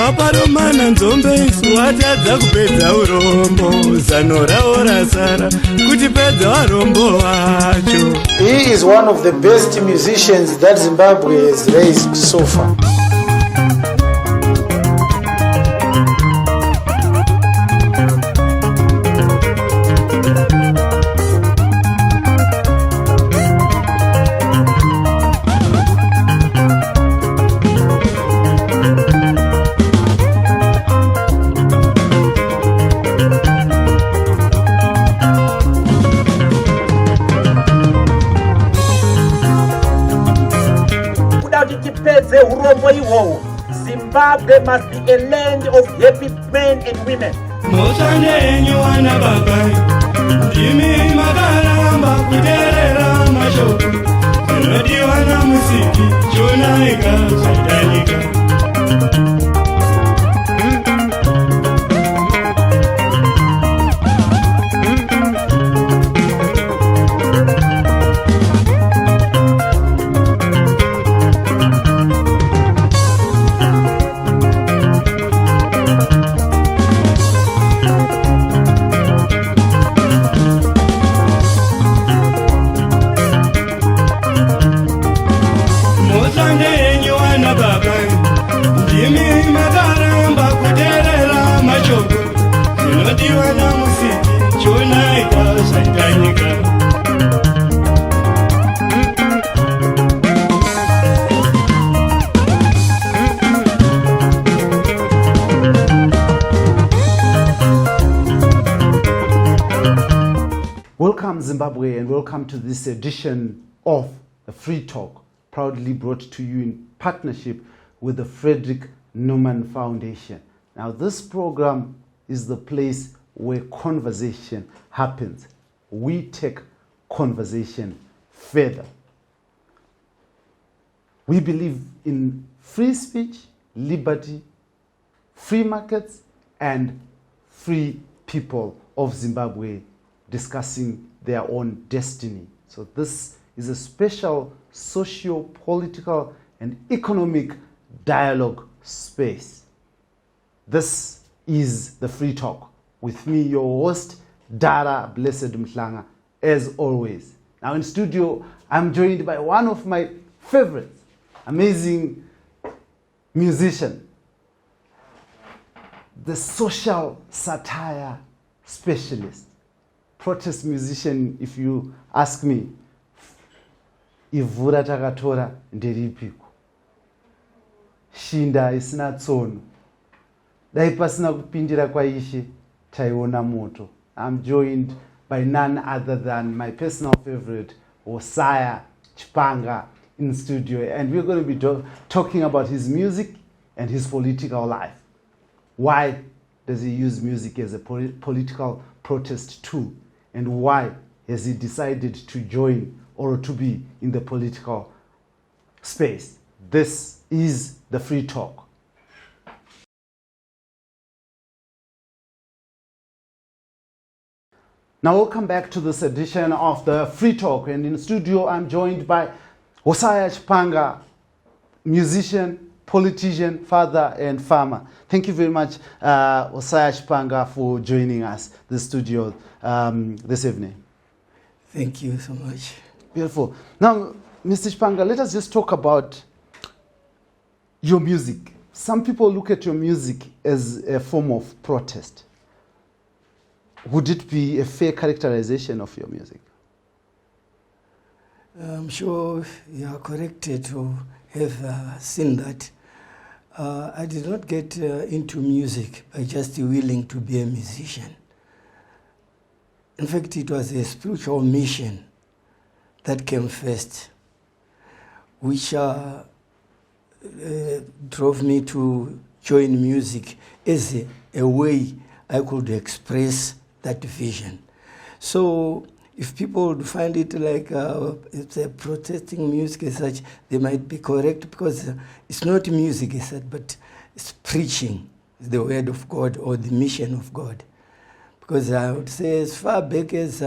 Aparomana nzombe isu watadza kupedza urombo. Zano rawo rasara kuti pedza varombo vacho. He is one of the best musicians that Zimbabwe has raised so far. Zimbabwe must be a land of happy men and women. Welcome Zimbabwe and welcome to this edition of the Free Talk, proudly brought to you in partnership with the Frederick Newman Foundation. Now this program is the place where conversation happens. We take conversation further. We believe in free speech, liberty, free markets, and free people of Zimbabwe discussing their own destiny. So this is a special socio-political and economic dialogue space. This is the Free Talk with me, your host, Dara Blessed Mhlanga, as always. Now in studio, I'm joined by one of my favorites, amazing musician, the social satire specialist, protest musician, if you ask me. Ivura takatora nderipiko. Shinda isina tsono. Dai pasina kupindira kwa Ishe taiona moto. I'm joined by none other than my personal favorite, Hosea Chipanga, in studio, and we're going to be talking about his music and his political life. Why does he use music as a political protest tool? And why has he decided to join or to be in the political space? This is the Free Talk. Now welcome back to this edition of the Free Talk, and in studio I'm joined by Hosea Chipanga, musician, politician, father and farmer. Thank you very much, Hosea Chipanga, for joining us in the studio this evening. Thank you so much. Beautiful. Now, Mr. Chipanga, let us just talk about your music. Some people look at your music as a form of protest. Would it be a fair characterization of your music? I'm sure you are correct to have seen that. I did not get into music by just willing to be a musician. In fact, it was a spiritual mission that came first, which drove me to join music as a way I could express that vision. So if people would find it like it's a protesting music as such, they might be correct, because it's not music as such, but it's preaching the word of God or the mission of God. Because I would say as far back as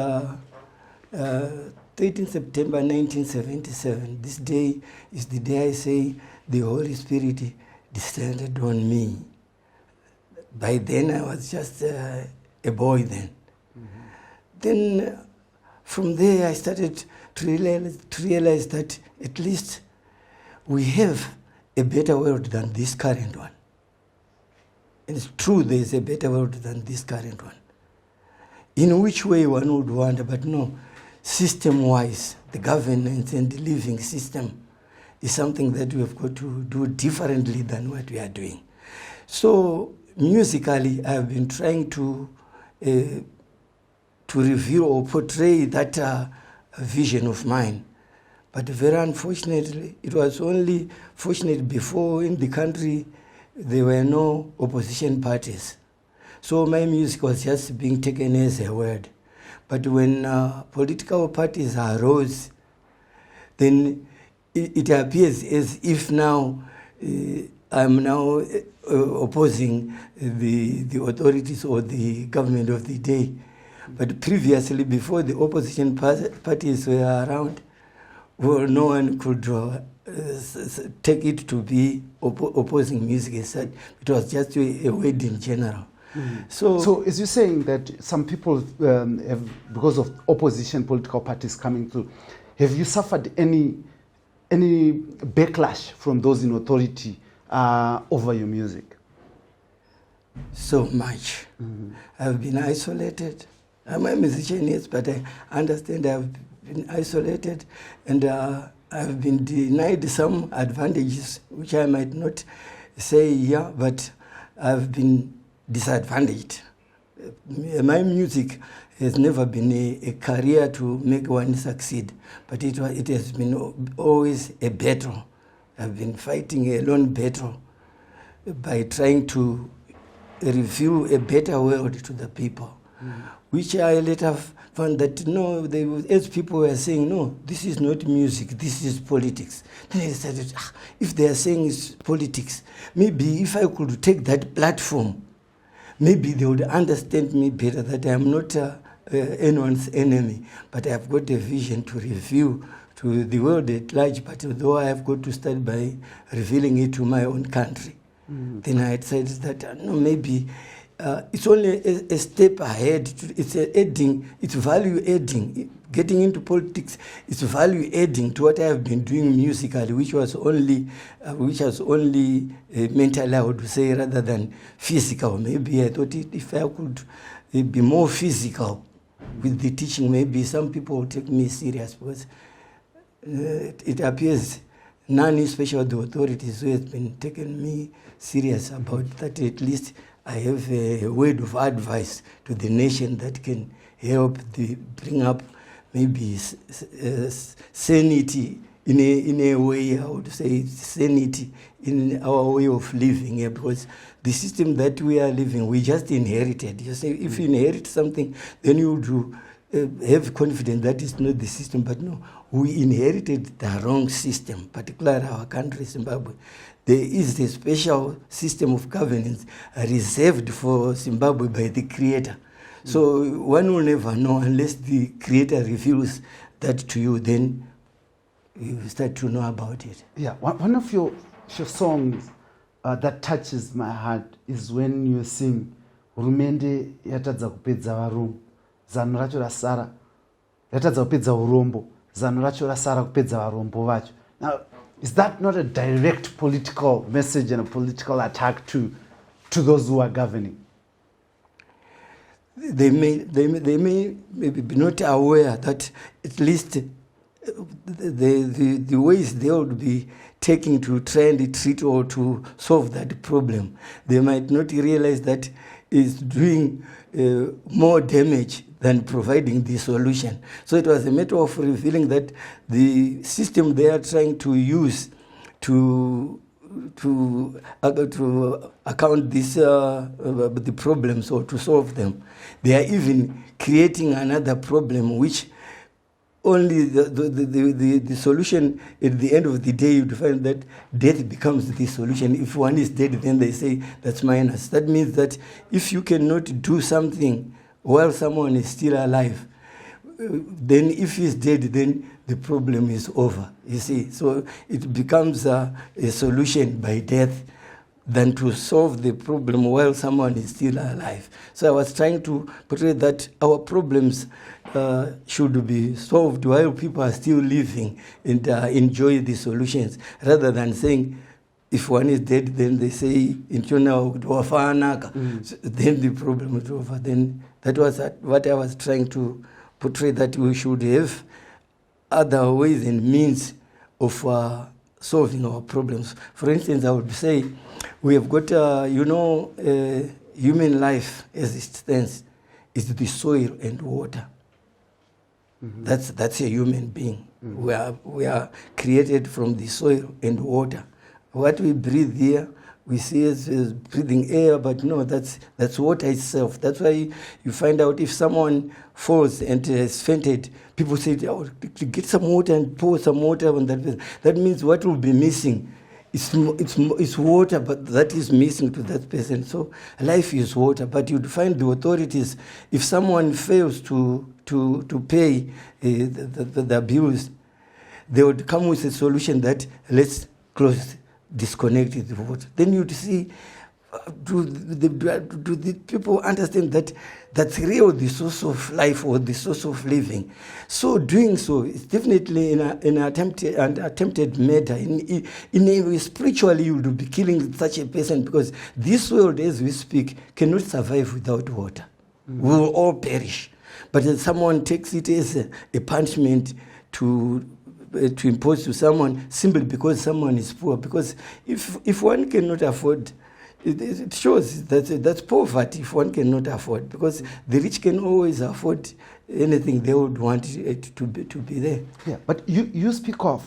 13 September 1977, this day is the day I say the Holy Spirit descended on me By then I was just a boy then. Then from there I started to realize that at least we have a better world than this current one. And it's true there is a better world than this current one. In which way one would wonder, but no, system-wise, the governance and the living system is something that we have got to do differently than what we are doing. So musically, I have been trying to reveal or portray that vision of mine. But very unfortunately, it was only fortunate before in the country there were no opposition parties. So my music was just being taken as a word. But when political parties arose, then it appears as if now I'm now opposing the authorities or the government of the day. But previously, before the opposition parties were around, well, no one could take it to be opposing music as such. It was just a word in general. So is you saying that some people, have, because of opposition political parties coming through, have you suffered any backlash from those in authority over your music? So much. I've been isolated. I'm a musician, yes, but I understand I've been isolated and I've been denied some advantages, which I might not say, yeah, but I've been disadvantaged. My music has never been a career to make one succeed, but it has been always a battle. I've been fighting a lone battle by trying to reveal a better world to the people, which I later found that no, as people were saying, no, this is not music, this is politics. Then I decided, if they are saying it's politics, maybe if I could take that platform, maybe they would understand me better, that I am not anyone's enemy, but I have got a vision to reveal to the world at large, but though I have got to start by revealing it to my own country. Then I decided that no, maybe it's only a step ahead. It's value adding. Getting into politics, it's value adding to what I have been doing musically, which was only mentally, I would say, rather than physical. Maybe I thought if I could be more physical with the teaching, maybe some people would take me serious, because it appears none, especially the authorities, who have been taking me serious about that. At least I have a word of advice to the nation that can help bring up maybe sanity in a way. I would say sanity in our way of living, because the system that we are living, we just inherited. You say if you inherit something, then you do have confidence that it's not the system, but no, we inherited the wrong system, particularly our country, Zimbabwe. There is a special system of governance reserved for Zimbabwe by the Creator. So one will never know unless the Creator reveals that to you, then you start to know about it. Yeah, one of your songs that touches my heart is when you sing Hurumende yatadza kupedza varombo, zano racho rasara yatadza kupedza urombo, zano racho rasara kupedza varombo vacho. Now, is that not a direct political message and a political attack to those who are governing? They may maybe be not aware that at least the ways they would be taking to try and treat or to solve that problem, they might not realize that it's doing more damage than providing the solution. So it was a matter of revealing that the system they are trying to use to account this the problems or to solve them, they are even creating another problem, which only the solution at the end of the day, you find that death becomes the solution. If one is dead, then they say that's minus. That means that if you cannot do something while someone is still alive, then if he's dead, then the problem is over, you see. So it becomes a solution by death, than to solve the problem while someone is still alive. So I was trying to portray that our problems should be solved while people are still living and enjoy the solutions, rather than saying, if one is dead, then they say, then the problem is over. Then that was what I was trying to portray, that we should have other ways and means of solving our problems. For instance, I would say we have got, human life as it stands is the soil and water. That's a human being. We are created from the soil and water. What we breathe here, we see as breathing air, but no, that's water itself. That's why you find out if someone falls and has fainted, people say, oh, get some water and pour some water on that person. That means what will be missing? It's water, but that is missing to that person. So life is water, but you'd find the authorities, if someone fails to pay the bills, they would come with a solution that let's disconnect the water. Then you'd see, do the people understand that that's real, the source of life or the source of living? So doing so is definitely an attempted murder. Spiritually, you would be killing such a person, because this world, as we speak, cannot survive without water. We will all perish. But if someone takes it as a punishment to impose to someone simply because someone is poor, because if one cannot afford, it shows that's poverty if one cannot afford, because the rich can always afford anything they would want it to be there. Yeah, but you speak of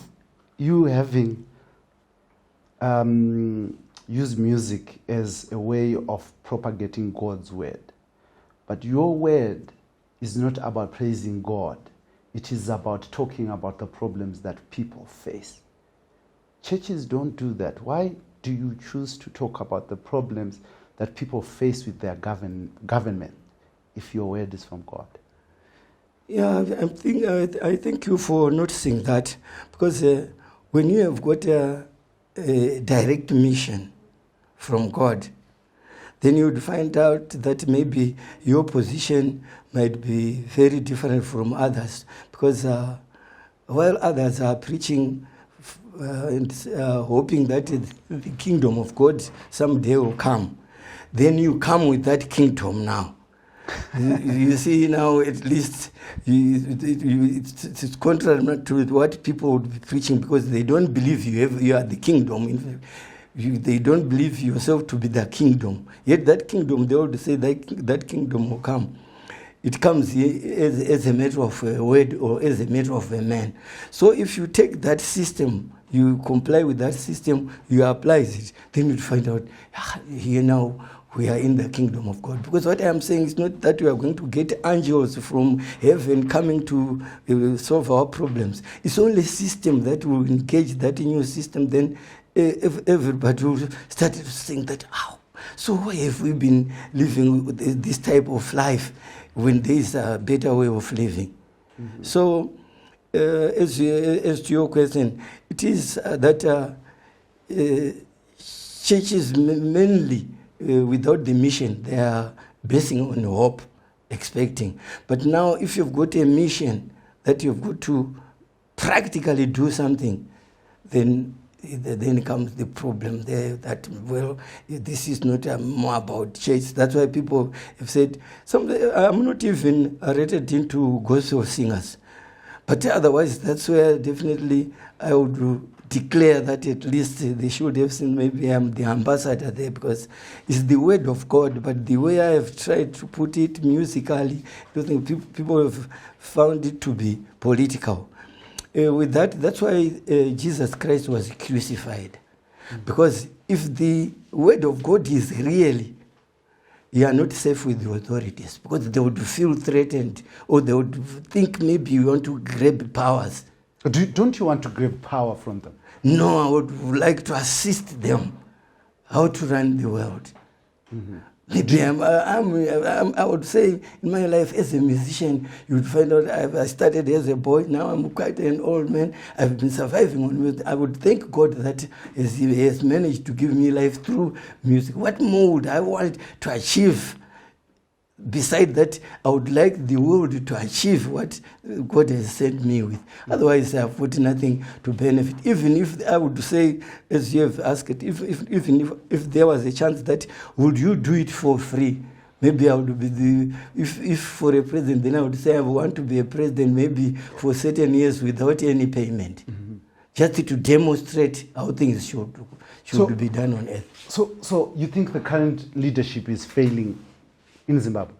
you having used music as a way of propagating God's word, but your word is not about praising God. It is about talking about the problems that people face. Churches don't do that. Why do you choose to talk about the problems that people face with their government if your word is from God? Yeah, I thank you for noticing that, because when you have got a direct mission from God, then you would find out that maybe your position might be very different from others, because while others are preaching and hoping that the kingdom of God someday will come, then you come with that kingdom now. You see now, at least it's contrary to what people would be preaching, because they don't believe you are the kingdom. They don't believe yourself to be the kingdom. Yet that kingdom, they would say that kingdom will come. It comes as a matter of a word or as a matter of a man. So if you take that system, you comply with that system, you apply it, then you find out, here now we are in the kingdom of God. Because what I am saying is not that we are going to get angels from heaven coming to solve our problems. It's only a system that will engage that new system, then everybody will start to think that, so why have we been living this type of life when there is a better way of living? Mm-hmm. So, as to your question, it is that churches mainly, without the mission, they are basing on hope, expecting. But now, if you've got a mission that you've got to practically do something, then comes the problem there that, well, this is not more about church. That's why people have said, I'm not even rated into gospel singers. But otherwise, that's where definitely I would declare that at least they should have seen maybe I'm the ambassador there, because it's the word of God. But the way I have tried to put it musically, I don't think people have found it to be political. With that's why Jesus Christ was crucified. Mm-hmm. Because if the word of God is really, you are not safe with the authorities, because they would feel threatened, or they would think maybe you want to grab powers. Don't you want to grab power from them? No, I would like to assist them how to run the world. Maybe I would say in my life as a musician, you would find out I started as a boy, now I'm quite an old man. I've been surviving on music. I would thank God that He has managed to give me life through music. What more would I want to achieve? Beside that, I would like the world to achieve what God has sent me with. Otherwise, I have got nothing to benefit. Even if I would say, as you have asked, if there was a chance that would you do it for free? Maybe I would be if for a president, then I would say I want to be a president maybe for certain years without any payment. Just to demonstrate how things should be done on earth. So you think the current leadership is failing in Zimbabwe?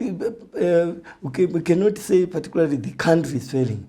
We cannot say particularly the country is failing.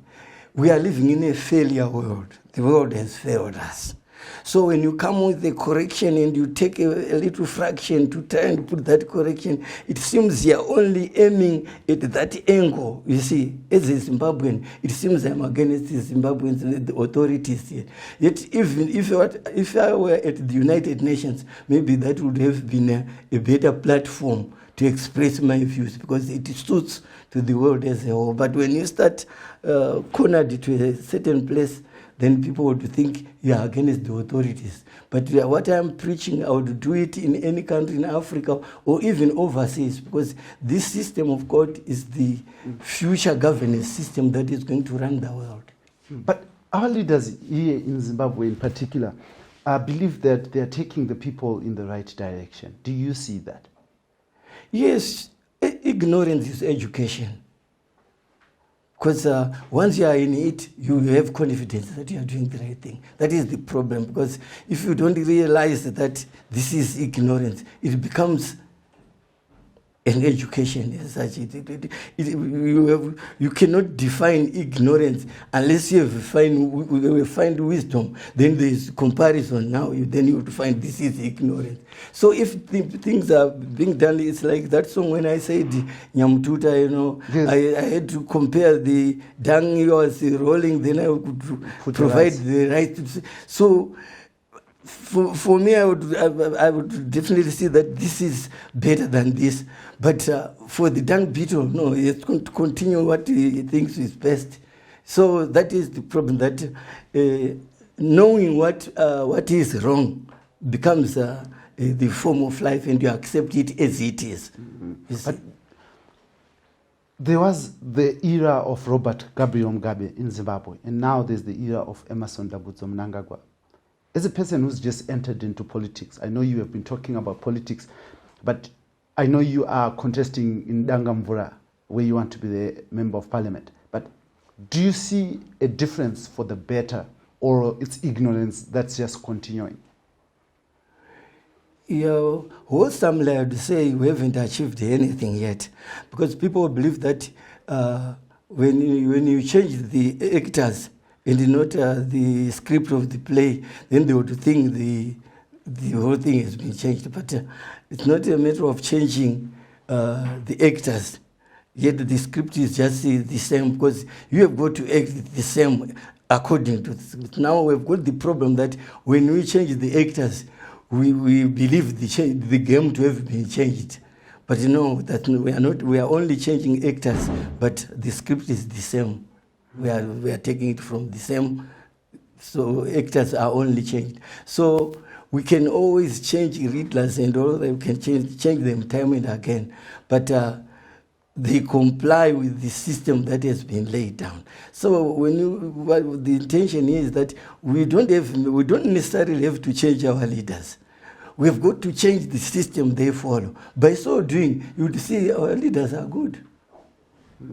We are living in a failure world. The world has failed us. So when you come with a correction and you take a little fraction to try and put that correction, it seems you are only aiming at that angle. You see, as a Zimbabwean, it seems I'm against the Zimbabweans, the authorities here. Yet even if I were at the United Nations, maybe that would have been a better platform to express my views, because it suits to the world as a whole. But when you start cornered to a certain place, then people would think you are against the authorities. But what I'm preaching, I would do it in any country in Africa or even overseas, because this system of God is the future governance system that is going to run the world. But our leaders here in Zimbabwe in particular believe that they are taking the people in the right direction. Do you see that? Yes, ignorance is education. Because once you are in it, you have confidence that you are doing the right thing. That is the problem, because if you don't realize that this is ignorance, it becomes an education as such. You cannot define ignorance unless you find wisdom. Then there is comparison. Now then you would find this is ignorance. So if things are being done, it's like that song when I said Nyamtuta, you know, yes. I had to compare the dung he was rolling, then I could provide the right. So for me, I would definitely see that this is better than this. But for the dung beetle, no, it's going to continue what he thinks is best. So that is the problem, that knowing what is wrong becomes the form of life, and you accept it as it is. But there was the era of Robert Gabriel Mugabe in Zimbabwe, and now there's the era of Emmerson Dabutso Mnangagwa. As a person who's just entered into politics, I know you have been talking about politics, but I know you are contesting in Dangamvura, where you want to be the member of parliament. But do you see a difference for the better, or it's ignorance that's just continuing? Yeah, wholesomely I would say we haven't achieved anything yet, because people believe that when you change the actors and not the script of the play, then they would think the whole thing has been changed. But it's not a matter of changing the actors, yet the script is just the same, because you have got to act the same according to it. Now we've got the problem that when we change the actors, we believe the game to have been changed. But you know that we are only changing actors, but the script is the same. We are taking it from the same, so actors are only changed. So we can always change riddlers and all that, we can change them time and again, but they comply with the system that has been laid down. So the intention is that we don't necessarily have to change our leaders. We've got to change the system they follow. By so doing, you would see our leaders are good.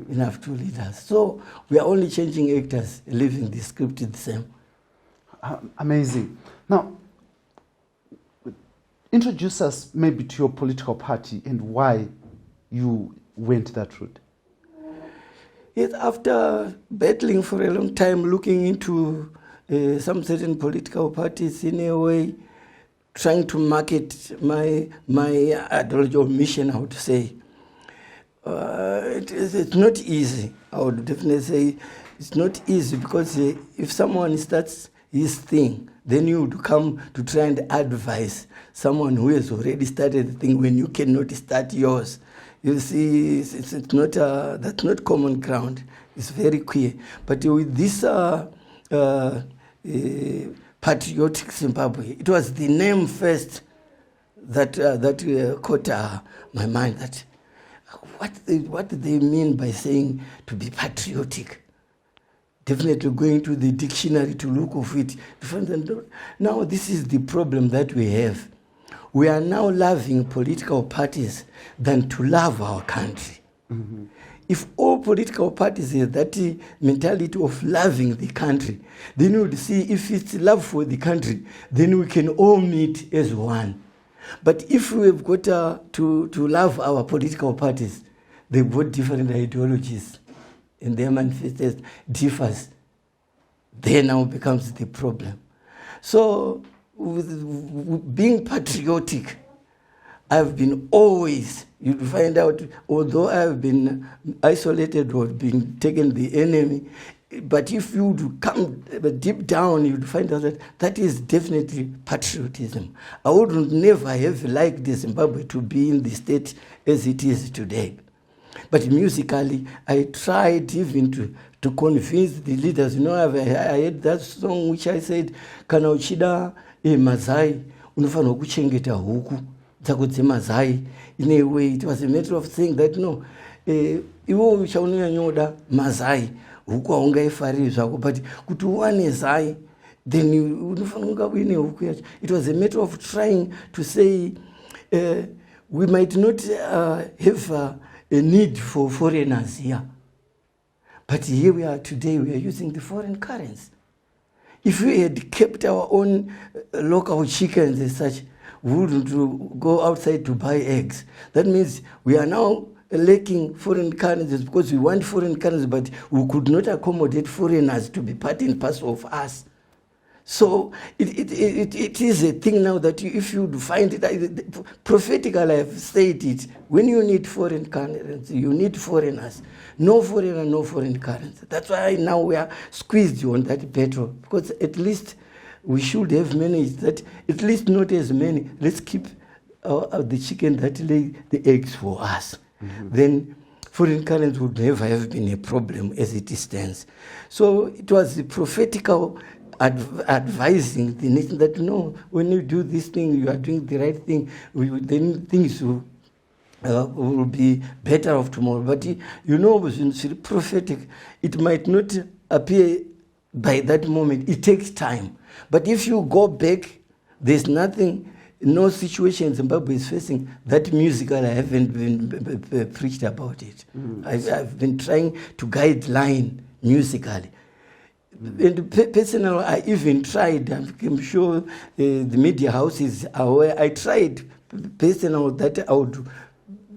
Enough to lead us. So we are only changing actors, leaving the script the same. Amazing. Now, introduce us maybe to your political party and why you went that route. Yes, after battling for a long time, looking into some certain political parties in a way, trying to market my ideology or mission, I would say. It's not easy. I would definitely say it's not easy, because if someone starts his thing, then you would come to try and advise someone who has already started the thing when you cannot start yours. You see, it's not that's not common ground. It's very clear. But with this patriotic Zimbabwe, it was the name first that caught my mind. That what do they mean by saying to be patriotic? Definitely going to the dictionary to look of it. Now this is the problem that we have. We are now loving political parties than to love our country. Mm-hmm. If all political parties have that mentality of loving the country, then we would see if it's love for the country, then we can all meet as one. But if we've got to love our political parties, they've got different ideologies and their manifestos differs, there now becomes the problem. So with being patriotic, I've been always, you'd find out, although I've been isolated or been taken the enemy, but if you would come deep down, you'd find out that that is definitely patriotism. I would never have liked Zimbabwe to be in the state as it is today. But musically, I tried even to convince the leaders. You know, I had that song which I said, kana uchida mazai, unofanwa kuchengeta huku, dzako dzemazai. In a way, it was a matter of saying that, no, iwo uchaunonyoda mazai, huku haungaifari zvako, but kuti uwane zai, then unofanwa kuine huku yacho. It was a matter of trying to say, we might not have a need for foreigners here. But here we are today, we are using the foreign currency. If we had kept our own local chickens as such, we wouldn't go outside to buy eggs. That means we are now lacking foreign currencies because we want foreign currency, but we could not accommodate foreigners to be part and parcel of us. So it is a thing now that if you find it, prophetically I have said it, when you need foreign currency, you need foreigners. No foreigner, no foreign currency. That's why now we are squeezed on that battle, because at least we should have managed that, at least not as many. Let's keep the chicken that lay the eggs for us. Mm-hmm. Then foreign currency would never have been a problem as it stands. So it was the prophetical advising the nation that, no, when you do this thing, you are doing the right thing, then things will be better off tomorrow. But you know, it's prophetic. It might not appear by that moment. It takes time. But if you go back, there's nothing, no situation Zimbabwe is facing that musical I haven't been preached about it. I've been trying to guideline musically. And personally, I even tried, I'm sure the media houses are aware, I tried personally that I would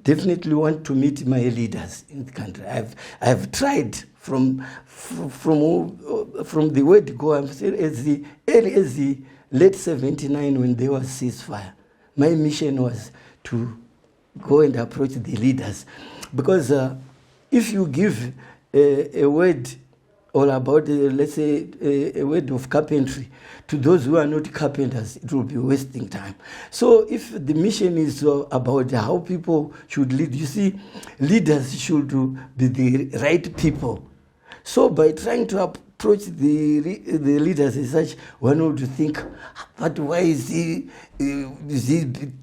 definitely want to meet my leaders in the country. I've tried from the word go, I'm saying as the late 79 when there was ceasefire, my mission was to go and approach the leaders. Because if you give a word all about, let's say, a word of carpentry to those who are not carpenters, it will be wasting time. So if the mission is about how people should lead, you see, leaders should be the right people. So by trying to approach the leaders as such, one would think, but why is he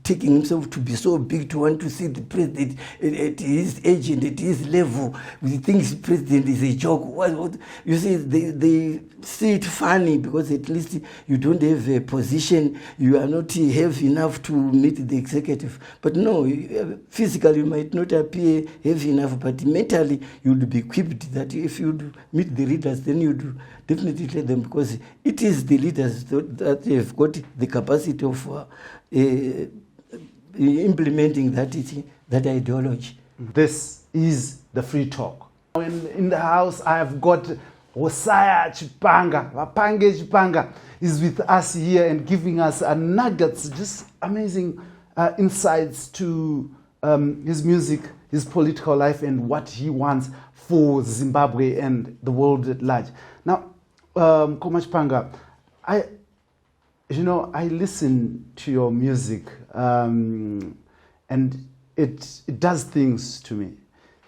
taking himself to be so big to want to see the president at his age and at his level? He thinks the president is a joke. What? You see, they see it funny because at least you don't have a position, you are not heavy enough to meet the executive. But no, physically you might not appear heavy enough, but mentally you would be equipped that if you meet the leaders, then you do definitely tell them, because it is the leaders that have got the capacity of implementing that ideology. This is the free talk. In the house, I have got Hosaya Chipanga. Vapange Chipanga is with us here and giving us nuggets, just amazing insights to his music, his political life, and what he wants for Zimbabwe and the world at large. Now, Chipanga, You know, I listen to your music, and it does things to me.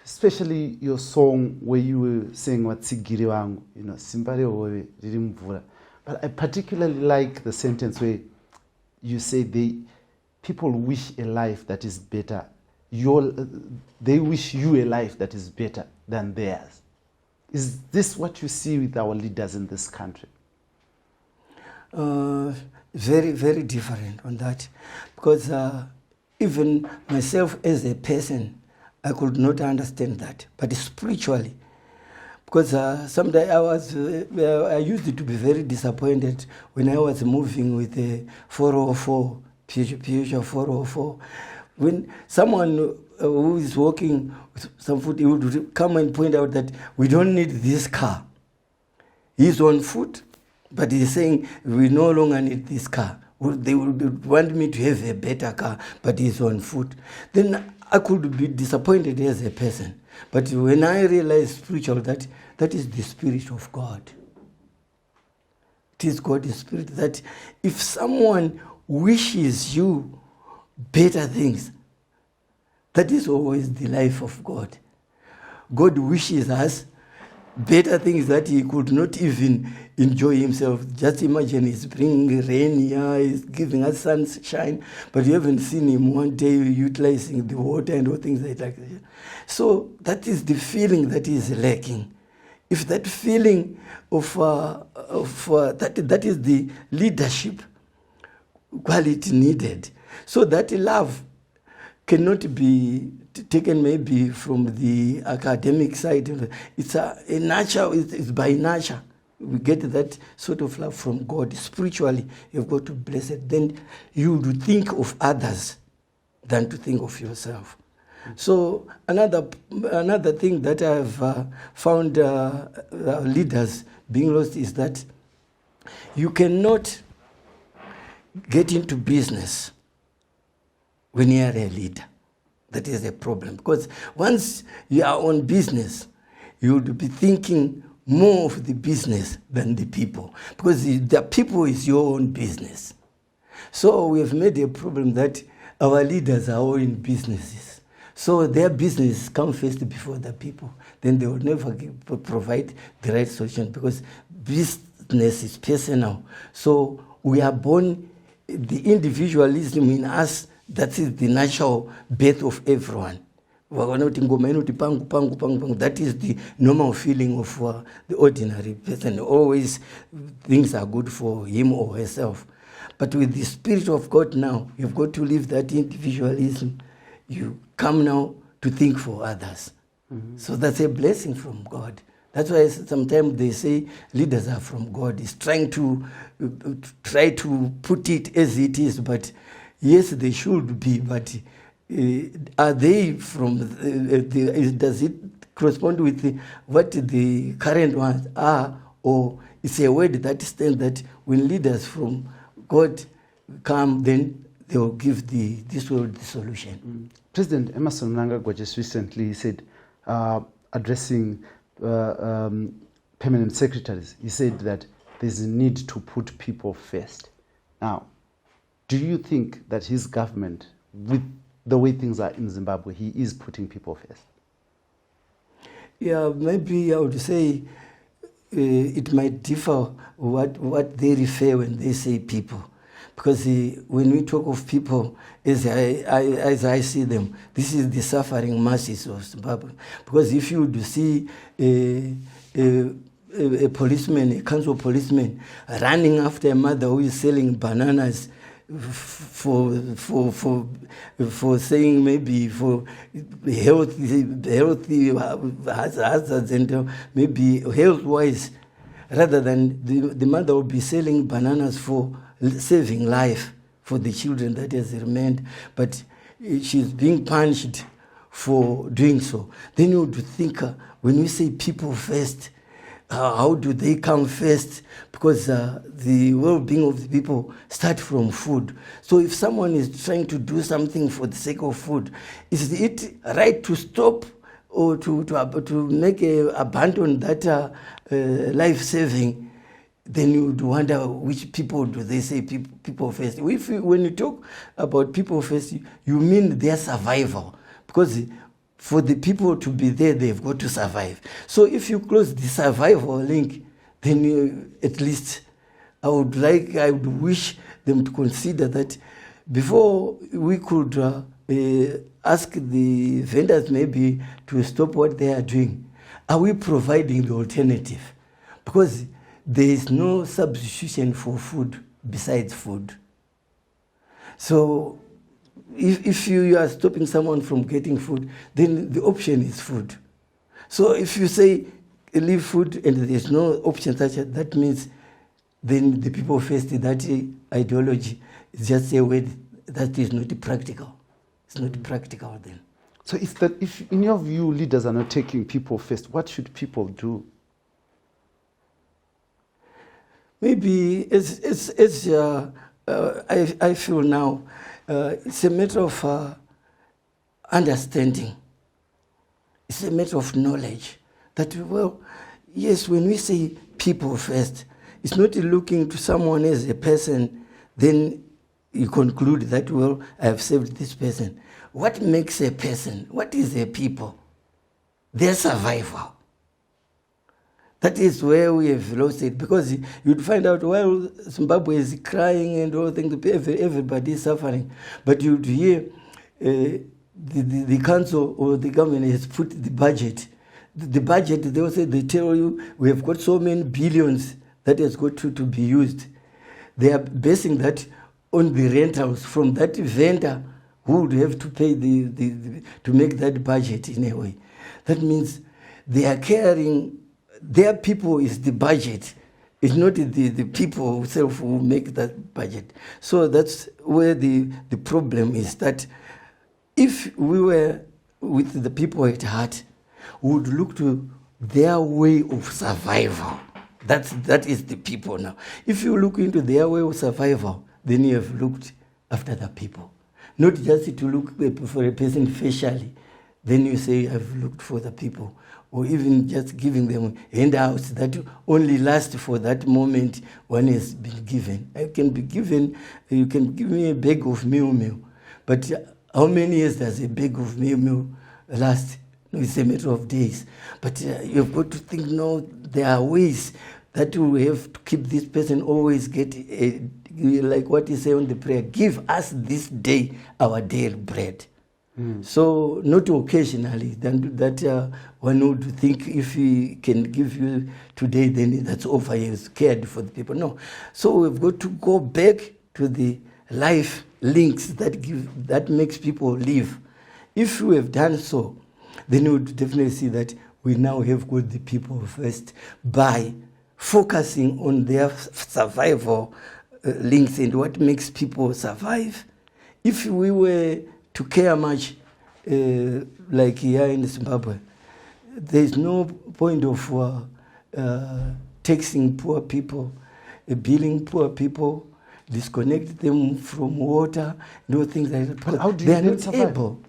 Especially your song where you were saying Watsigiri wangu, you know, Simbare Owe riri mvura. But I particularly like the sentence where you say people wish a life that is better. They wish you a life that is better than theirs. Is this what you see with our leaders in this country? Very, very different on that. Because even myself as a person, I could not understand that. But spiritually, because sometimes I used to be very disappointed when I was moving with a 404, Peugeot 404. When someone who is walking with some foot, he would come and point out that we don't need this car. He's on foot, but he's saying we no longer need this car. They would want me to have a better car, but he's on foot. Then I could be disappointed as a person. But when I realized spiritual, that is the Spirit of God. It is God's Spirit that if someone wishes you better things, that is always the life of God. God wishes us better things that he could not even enjoy himself. Just imagine he's bringing rain here, he's giving us sunshine, but you haven't seen him one day utilizing the water and all things like that. So that is the feeling that is lacking. If that feeling that is the leadership quality needed, so that love cannot be taken maybe from the academic side. It's a nature, it's by nature. We get that sort of love from God. Spiritually, you've got to bless it. Then you would think of others than to think of yourself. So another thing that I've found leaders being lost is that you cannot get into business when you are a leader. That is a problem. Because once you are on business, you would be thinking more of the business than the people. Because the people is your own business. So we have made a problem that our leaders are all in businesses. So their business comes first before the people. Then they will never provide the right solution because business is personal. So we are born, the individualism in us, that is the natural birth of everyone. That is the normal feeling of the ordinary person. Always things are good for him or herself. But with the Spirit of God now, you've got to leave that individualism. You come now to think for others. Mm-hmm. So that's a blessing from God. That's why sometimes they say leaders are from God. It's trying to put it as it is, but yes, they should be, but are they from, does it correspond with what the current ones are, or it's a word that stands that when leaders from God come, then they will give this world the solution. President Emmerson Mnangagwa just recently said, addressing permanent secretaries, he said that there's a need to put people first. Now, do you think that his government, with the way things are in Zimbabwe, he is putting people first? Yeah, maybe I would say it might differ what they refer when they say people. Because when we talk of people, as I see them, this is the suffering masses of Zimbabwe. Because if you would see a policeman, a council policeman, running after a mother who is selling bananas for saying maybe for healthy hazards and maybe health-wise, rather than the mother will be selling bananas for saving life for the children that has remained, but she's being punished for doing so. Then you would think, when we say people first, how do they come first? Because the well-being of the people start from food. So if someone is trying to do something for the sake of food, is it right to stop or to make abandon that life-saving? then you would wonder which people do they say people first. When you talk about people first, you mean their survival. Because for the people to be there, they've got to survive. So if you close the survival link, then at least I would wish them to consider that before we could ask the vendors maybe to stop what they are doing, are we providing the alternative? Because there is no substitution for food besides food. So if you are stopping someone from getting food, then the option is food. So if you say leave food and there's no option such as that, means then the people faced that ideology is just a word that is not practical. It's not practical then. So if in your view leaders are not taking people first, what should people do? Maybe I feel now, it's a matter of understanding. It's a matter of knowledge. That, well, yes, when we say people first, it's not looking to someone as a person, then you conclude that, well, I have saved this person. What makes a person? What is a people? Their survival. That is where we have lost it, because you'd find out while Zimbabwe is crying and all things, everybody is suffering. But you'd hear the council or the government has put the budget. The budget, they tell you, we have got so many billions that has got to be used. They are basing that on the rentals from that vendor who would have to pay to make that budget in a way. That means they are carrying. Their people is the budget. It's not the people themselves who make that budget. So that's where the problem is, that if we were with the people at heart, we would look to their way of survival. That is the people now. If you look into their way of survival, then you have looked after the people. Not just to look for a person facially, then you say, I've looked for the people. Or even just giving them handouts that only last for that moment one has been given. You can give me a bag of meal, but how many years does a bag of meal last? No, it's a matter of days. But you've got to think, no, there are ways that we have to keep this person always get, like what you say on the prayer, give us this day our daily bread. So not occasionally, then that one would think if he can give you today, then that's over, he is cared for the people. No. So we've got to go back to the life links that makes people live. If we have done so, then we would definitely see that we now have got the people first by focusing on their survival links and what makes people survive. If we were to care much, like here in Zimbabwe, there's no point of taxing poor people, billing poor people, disconnect them from water, do things like that. But how do they you are then not survive? able.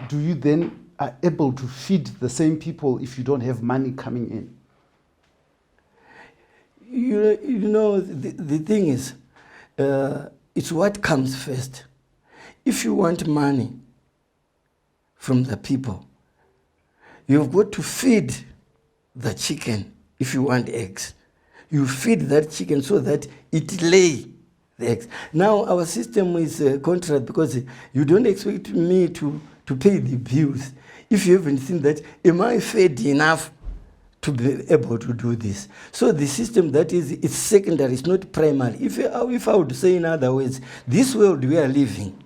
Do you then are able to feed the same people if you don't have money coming in? You know, the thing is, it's what comes first. If you want money from the people, you've got to feed the chicken. If you want eggs, you feed that chicken so that it lay the eggs. Now our system is contract, because you don't expect me to pay the bills if you haven't seen that, am I fed enough to be able to do this? So the system that is, it's secondary, it's not primary. If I would say in other words, this world we are living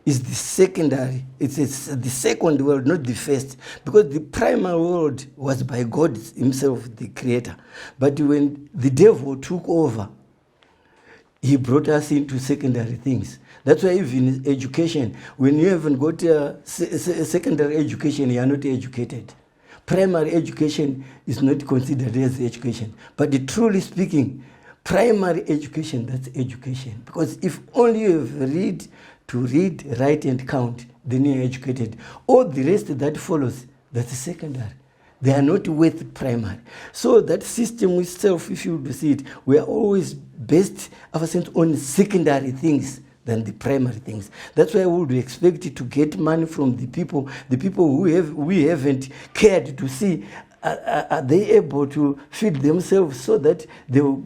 is the secondary, it's the second world, not the first, because the primary world was by God himself, the creator. But when the devil took over, he brought us into secondary things. That's why even in education, when you haven't got a secondary education, you are not educated. Primary education is not considered as education. But truly speaking, primary education, that's education. Because if only you have to read, write, and count, then you're educated. All the rest that follows, that's secondary. They are not worth primary. So that system itself, if you see it, we are always based on secondary things than the primary things. That's why we would expect to get money from the people who we haven't cared to see. Are they able to feed themselves so that they will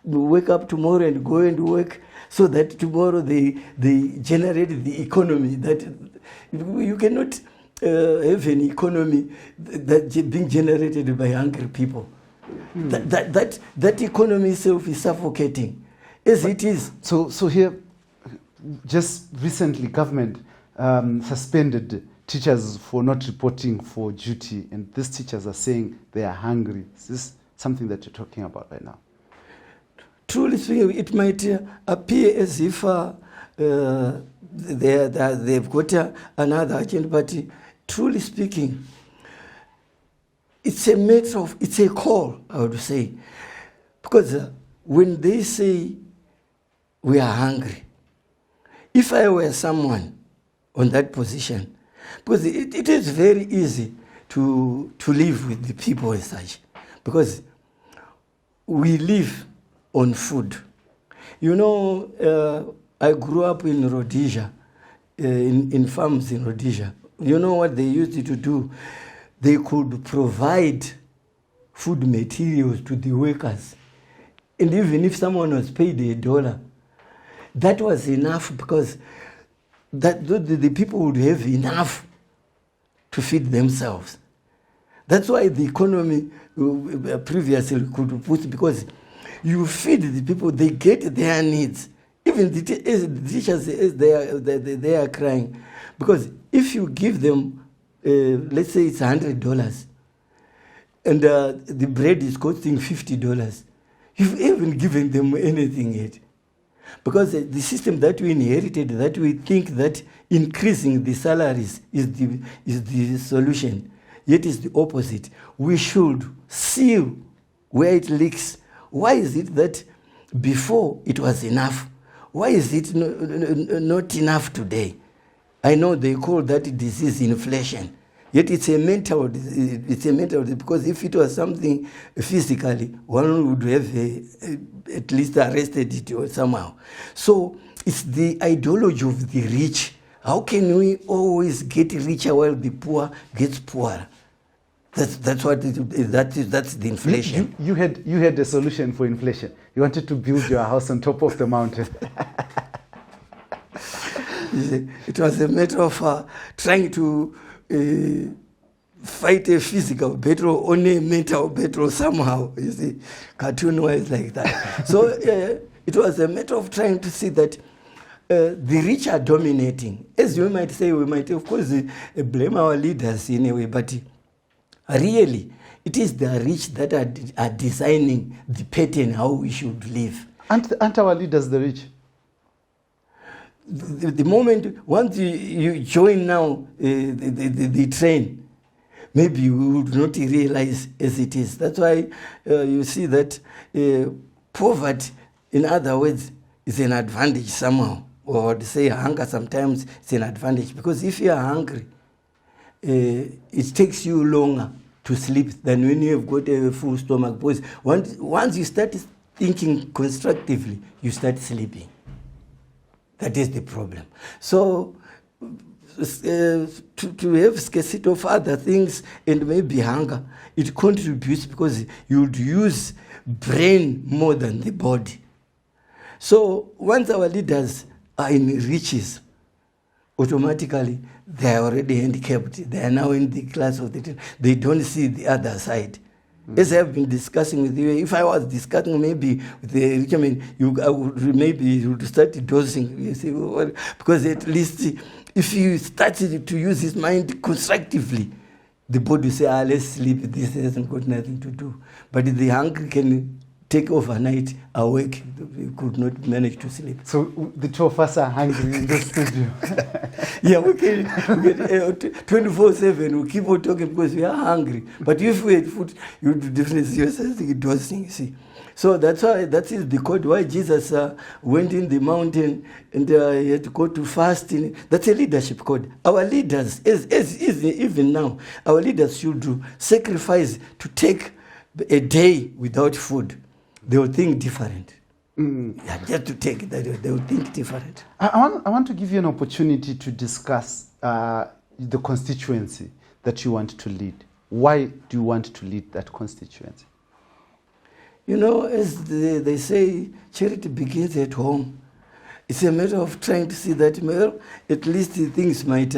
wake up tomorrow and go and work, so that tomorrow they generate the economy? That you cannot have an economy that being generated by hungry people. That economy itself is suffocating, as it is. So here, just recently, government suspended teachers for not reporting for duty, and these teachers are saying they are hungry. Is this something that you're talking about right now? Truly speaking, it might appear as if they've got another agenda, but truly speaking, it's a matter of, it's a call, I would say. Because when they say we are hungry, if I were someone on that position, because it is very easy to live with the people as such, because we live on food. You know, I grew up in Rhodesia, in farms in Rhodesia. You know what they used to do? They could provide food materials to the workers. And even if someone was paid $1, that was enough, because that the people would have enough to feed themselves. That's why the economy previously could put, because you feed the people, they get their needs. Even the teachers, they are crying. Because if you give them, let's say it's $100, and the bread is costing $50, you've even given them anything yet. Because the system that we inherited, that we think that increasing the salaries is the solution, yet is the opposite. We should see where it leaks. Why is it that before it was enough? Why is it not enough today? I know they call that disease inflation. Yet it's a mental disease, because if it was something physically, one would have at least arrested it or somehow. So it's the ideology of the rich. How can we always get richer while the poor gets poorer? That's what that's the inflation. You had a solution for inflation. You wanted to build your house on top of the mountain. It was a matter of trying to fight a physical battle on a mental battle somehow, you see, cartoon-wise like that. So it was a matter of trying to see that the rich are dominating. As you might say, we might, of course, blame our leaders in a way, but really, it is the rich that are designing the pattern how we should live. Aren't our leaders the rich? The moment, once you join now the train, maybe you would not realize as it is. That's why you see that poverty, in other words, is an advantage somehow. Or to say hunger sometimes it's an advantage. Because if you are hungry, it takes you longer to sleep than when you have got a full stomach. Because once you start thinking constructively, you start sleeping. That is the problem. So to have scarcity of other things and maybe hunger, it contributes, because you would use brain more than the body. So once our leaders are in riches, automatically they are already handicapped. They are now in the class of the, they don't see the other side. As I've been discussing with you, if I was discussing maybe with the rich, I mean, you would start dosing, you see, because at least if you started to use his mind constructively, the body will say, let's sleep, this hasn't got nothing to do. But the hunger can take overnight, awake, you could not manage to sleep. So the two of us are hungry in the studio. Yeah, we can 24/7. We keep on talking because we are hungry. But if we had food, you would definitely see yourself dosing. See, so that's why that is the code why Jesus went in the mountain and he had to go to fasting. That's a leadership code. Our leaders, even now, our leaders should do sacrifice to take a day without food. They will think different. Yeah, just to take that, they will think different. I want to give you an opportunity to discuss the constituency that you want to lead. Why do you want to lead that constituency? You know, as they say, charity begins at home. It's a matter of trying to see that, well, at least things might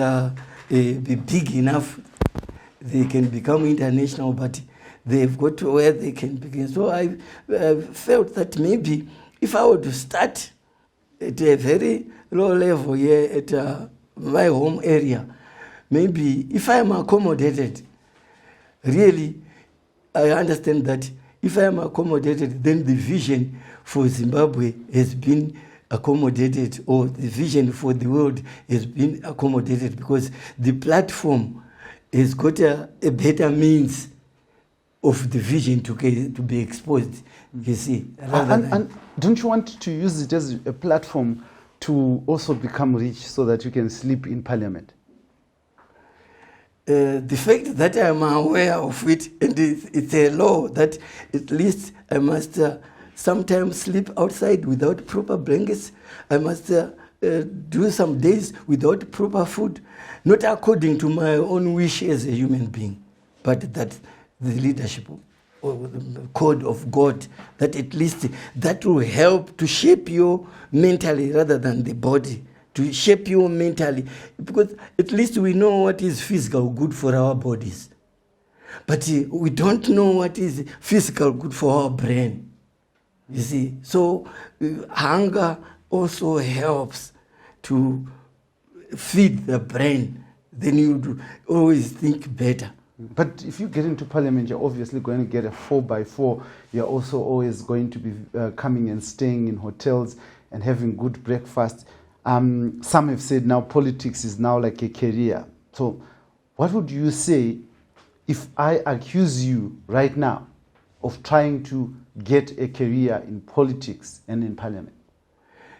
be big enough. They can become international, but they've got to where they can begin. So I felt that maybe if I were to start at a very low level here at my home area, maybe if I am accommodated, really, I understand that if I am accommodated, then the vision for Zimbabwe has been accommodated, or the vision for the world has been accommodated, because the platform has got a better means of the vision to be exposed, you see. And don't you want to use it as a platform to also become rich so that you can sleep in parliament? The fact that I am aware of it, and it's a law that at least I must sometimes sleep outside without proper blankets. I must do some days without proper food, not according to my own wish as a human being, but that the leadership or the code of God, that at least that will help to shape you mentally rather than the body, to shape you mentally, because at least we know what is physical good for our bodies, but we don't know what is physical good for our brain, you see. So hunger also helps to feed the brain, then you always think better. But if you get into parliament, you're obviously going to get a 4x4. You're also always going to be coming and staying in hotels and having good breakfast. Some have said now politics is now like a career. So what would you say if I accuse you right now of trying to get a career in politics and in parliament?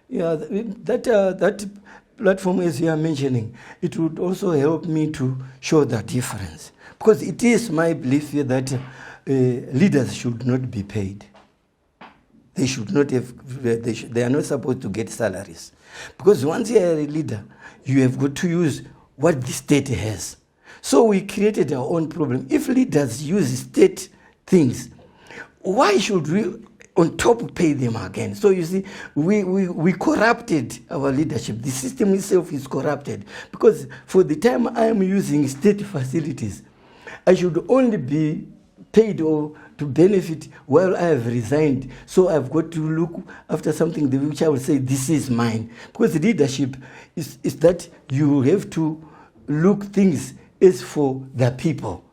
Yeah, that platform, as you are mentioning, it would also help me to show the difference. Because it is my belief here that leaders should not be paid. They should not have, they are not supposed to get salaries. Because once you are a leader, you have got to use what the state has. So we created our own problem. If leaders use state things, why should we on top pay them again? So you see, we corrupted our leadership. The system itself is corrupted. Because for the time I am using state facilities, I should only be paid or to benefit while I have resigned. So I've got to look after something which I will say, this is mine. Because leadership is that you have to look things as for the people.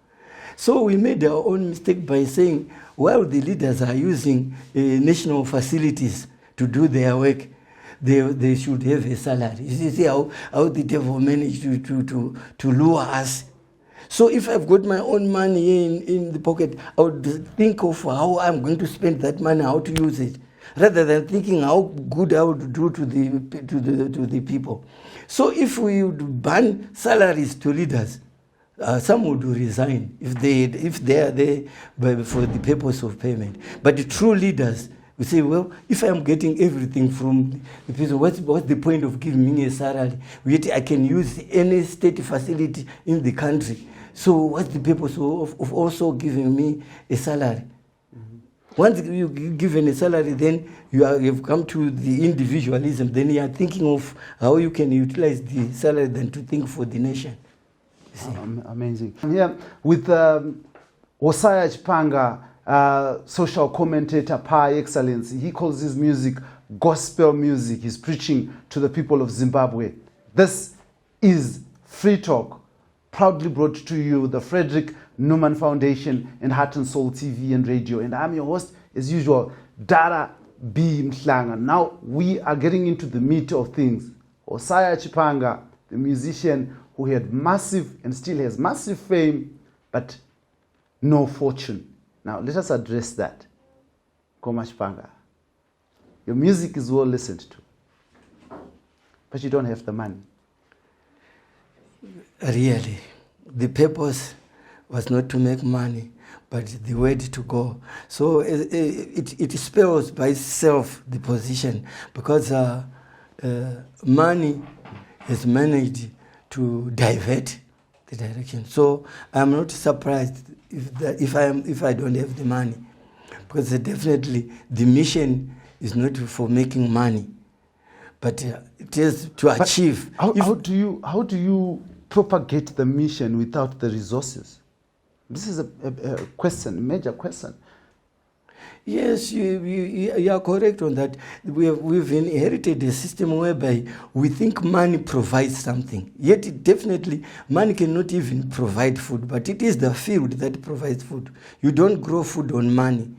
So we made our own mistake by saying, while the leaders are using national facilities to do their work, they should have a salary. You see how the devil managed to lure us. So if I've got my own money in the pocket, I would think of how I'm going to spend that money, how to use it, rather than thinking how good I would do to the people. So if we would ban salaries to leaders, some would resign if they are there for the purpose of payment. But the true leaders will say, well, if I'm getting everything from the people, what's the point of giving me a salary? Yet I can use any state facility in the country. So what's the purpose of also giving me a salary? Mm-hmm. Once you've given a salary, then you've come to the individualism. Then you are thinking of how you can utilize the salary than to think for the nation. Amazing. I'm here with Chipanga, social commentator par excellence. He calls his music gospel music. He's preaching to the people of Zimbabwe. This is Free Talk, proudly brought to you the Frederick Newman Foundation and Heart and Soul TV and Radio. And I'm your host, as usual, Dara B. Mhlanga. Now we are getting into the meat of things. Chipanga the musician who had massive and still has massive fame, but no fortune. Now, let us address that. Chipanga, your music is well listened to, but you don't have the money. Really, the purpose was not to make money, but the way to go. So it spells by itself the position, because money has managed to divert the direction. So I'm not surprised if I don't have the money, because definitely the mission is not for making money, but it is to achieve. How do you propagate the mission without the resources? This is a question, major question. Yes, you are correct on that. We've inherited a system whereby we think money provides something. Yet definitely money cannot even provide food, but it is the field that provides food. You don't grow food on money,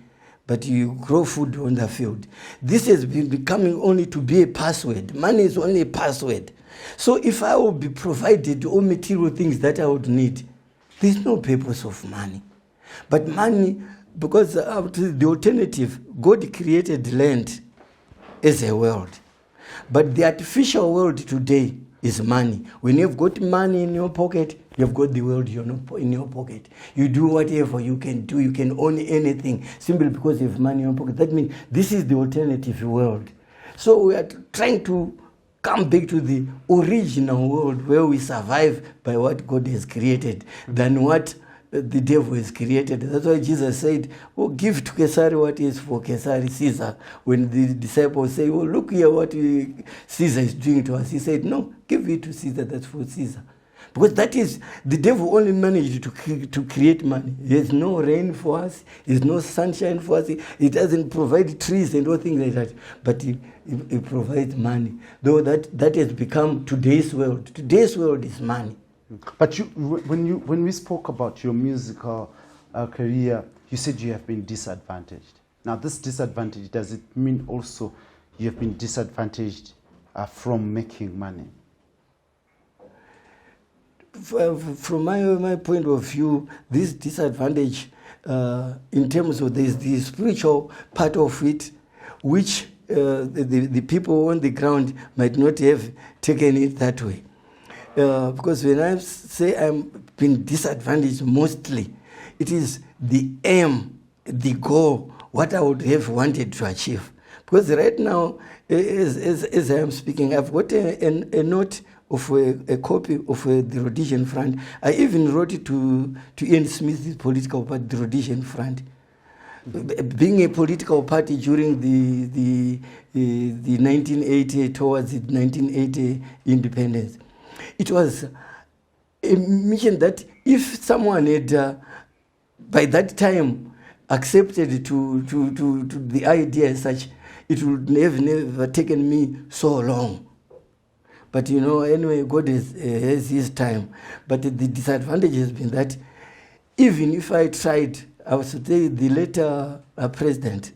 but you grow food on the field. This has been becoming only to be a password. Money is only a password. So if I will be provided all material things that I would need, there's no purpose of money. But money, because the alternative, God created land as a world. But the artificial world today is money. When you've got money in your pocket, you've got the world in your pocket. You do whatever you can do. You can own anything simply because you have money in your pocket. That means this is the alternative world. So we are trying to come back to the original world where we survive by what God has created than what the devil has created. That's why Jesus said, oh, give to Caesar what is for Caesar, Caesar. When the disciples say, oh, look here what Caesar is doing to us. He said, no, give it to Caesar, that's for Caesar. Because that is, the devil only managed to create money. There's no rain for us. There's no sunshine for us. It doesn't provide trees and all things like that. But it provides money. Though that has become today's world. Today's world is money. But when we spoke about your musical career, you said you have been disadvantaged. Now, this disadvantage, does it mean also you have been disadvantaged from making money? From my point of view, this disadvantage in terms of the spiritual part of it, which the people on the ground might not have taken it that way. Because when I say I've been disadvantaged mostly, it is the aim, the goal, what I would have wanted to achieve. Because right now, as I am speaking, I've got a note of a copy of the Rhodesian Front. I even wrote it to Ian Smith's political party, the Rhodesian Front. Being a political party during the 1980 towards the 1980 independence, it was a mission that if someone had by that time accepted to the idea as such, it would have never taken me so long. But you know, anyway, God has his time. But the disadvantage has been that even if I tried, I would say the later president,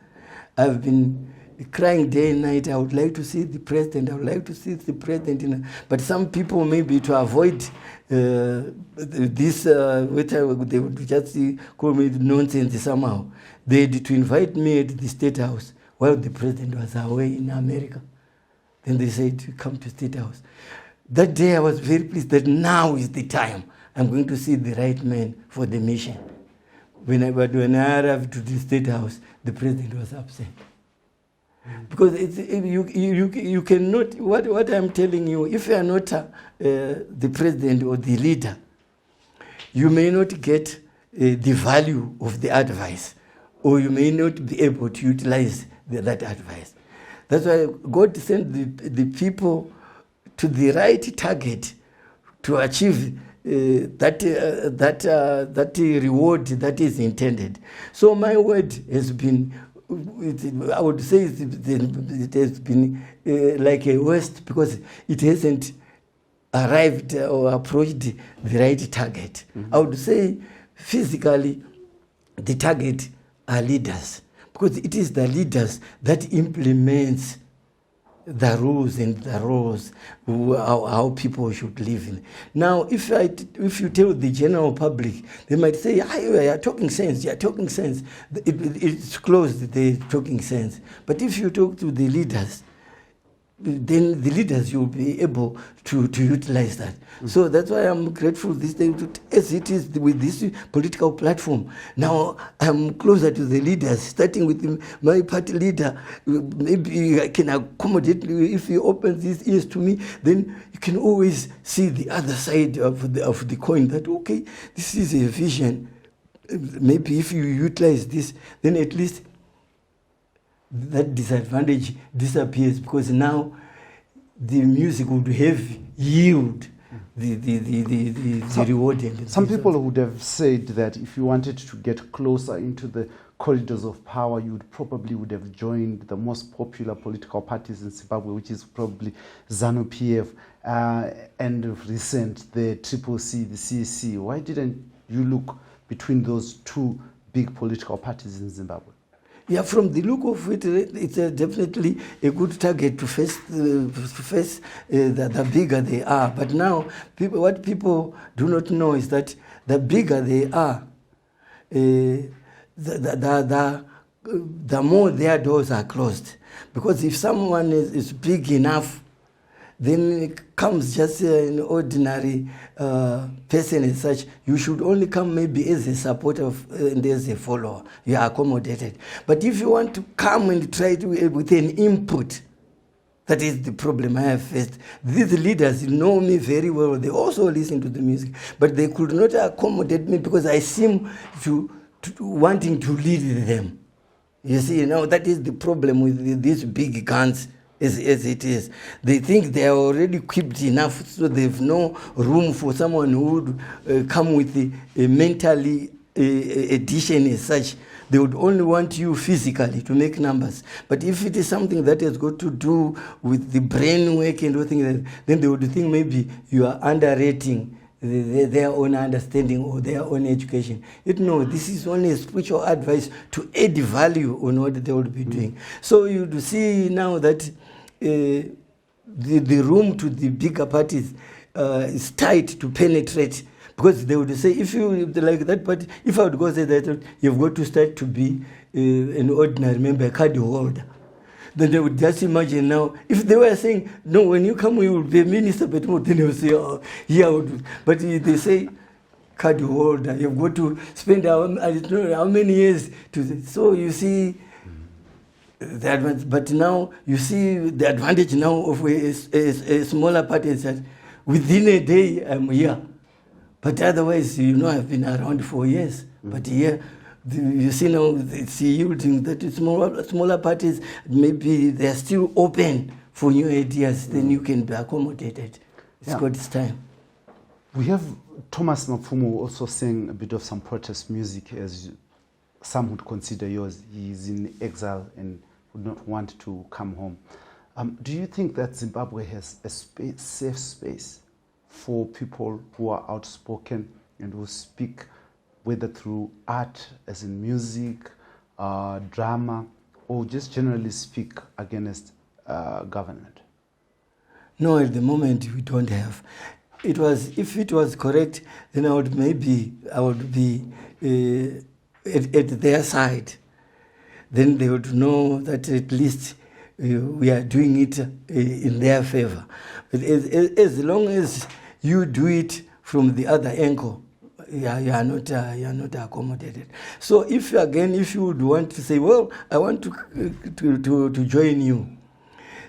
I've been crying day and night, I would like to see the president, I would like to see the president. But some people, maybe to avoid this, they would just call me nonsense somehow. They had to invite me at the State House while the president was away in America. Then they said, come to State House. That day I was very pleased that now is the time. I'm going to see the right man for the mission. But when I arrived to the State House, the president was absent. Because you cannot, what I'm telling you, if you are not the president or the leader, you may not get the value of the advice, or you may not be able to utilize that advice. That's why God sent the people to the right target to achieve that reward that is intended. So my word has been, I would say it has been like a waste because it hasn't arrived or approached the right target. Mm-hmm. I would say physically the target are leaders, because it is the leaders that implements the rules and the roles, how people should live in. Now, if you tell the general public, they might say, you are talking sense, you are talking sense. It's closed, the talking sense. But if you talk to the leaders, then the leaders will be able to utilize that. So that's why I'm grateful this day, as it is with this political platform. Now I'm closer to the leaders, starting with my party leader. Maybe I can accommodate you. If he opens his ears to me, then you can always see the other side of the coin, that, okay, this is a vision. Maybe if you utilize this, then at least that disadvantage disappears, because now the music would have yield the reward. Some people would have said that if you wanted to get closer into the corridors of power, you would have joined the most popular political parties in Zimbabwe, which is probably ZANU-PF, and of recent the CCC, the CSC. Why didn't you look between those two big political parties in Zimbabwe? Yeah, from the look of it, it's definitely a good target to face the bigger they are. But now, what people do not know is that the bigger they are, the more their doors are closed. Because if someone is big enough, then it comes just an ordinary person as such. You should only come maybe as a supporter and as a follower. You are accommodated. But if you want to come and try to with an input, that is the problem I have faced. These leaders know me very well. They also listen to the music, but they could not accommodate me because I seem to wanting to lead them. You see, now that is the problem with these big guns. As it is, they think they are already equipped enough, so they have no room for someone who would come with a mentally addition as such. They would only want you physically to make numbers. But if it is something that has got to do with the brain work and everything, then they would think maybe you are underrating their own understanding or their own education. No, this is only a spiritual advice to add value on what they would be doing. So you see now that the room to the bigger parties is tight to penetrate, because they would say, if you like that party, if I would go say that, you've got to start to be an ordinary member, a card holder. Then they would just imagine now, if they were saying, no, when you come, you will be a minister, but then they would say, oh, yeah, I would. But they say, card holder, you've got to spend I don't know how many years to. So you see the advantage. But now you see the advantage now of a smaller party is that within a day I'm here. But otherwise, I've been around for years. But here, you see now it's yielding that smaller parties, maybe they're still open for new ideas, then you can be accommodated. It's got its time. We have Thomas Mapfumo also sang a bit of some protest music, as some would consider yours. He's in exile and would not want to come home. Do you think that Zimbabwe has a safe space for people who are outspoken and who speak, whether through art, as in music, drama, or just generally speak against government? No, at the moment we don't have. If it was correct, then I would be at their side. Then they would know that at least we are doing it in their favor. But as long as you do it from the other angle, you are not accommodated. So if you would want to say, well, I want to join you,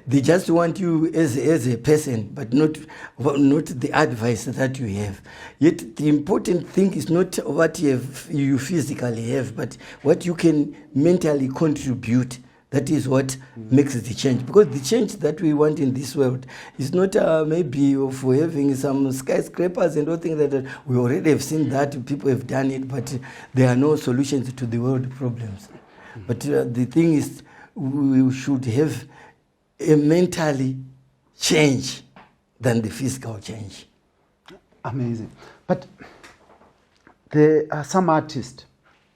they just want you as a person, but not the advice that you have. Yet the important thing is not what you physically have, but what you can mentally contribute. That is what makes the change. Because the change that we want in this world is not maybe of having some skyscrapers and all things like that. We already have seen that. People have done it, but there are no solutions to the world problems. But the thing is, we should have a mentally change than the physical change. Amazing. But there are some artists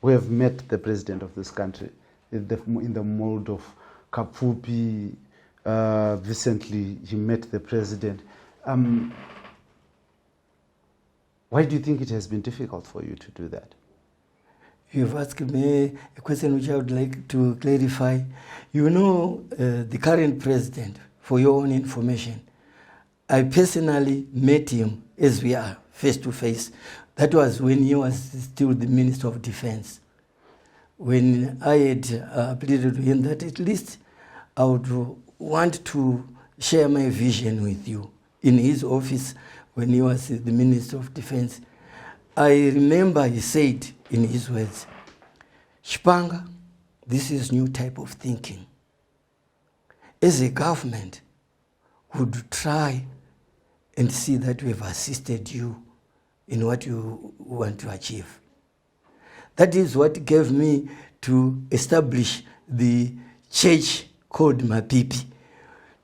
who have met the president of this country in the mold of Khupe recently he met the president. Why do you think it has been difficult for you to do that? You've asked me a question which I would like to clarify. You know, the current president, for your own information, I personally met him as we are face to face. That was when he was still the Minister of Defense. When I had pleaded to him that at least I would want to share my vision with you in his office when he was the Minister of Defense. I remember he said in his words, Chipanga, this is new type of thinking. As a government, would try and see that we have assisted you in what you want to achieve. That is what gave me to establish the church called Mapipi,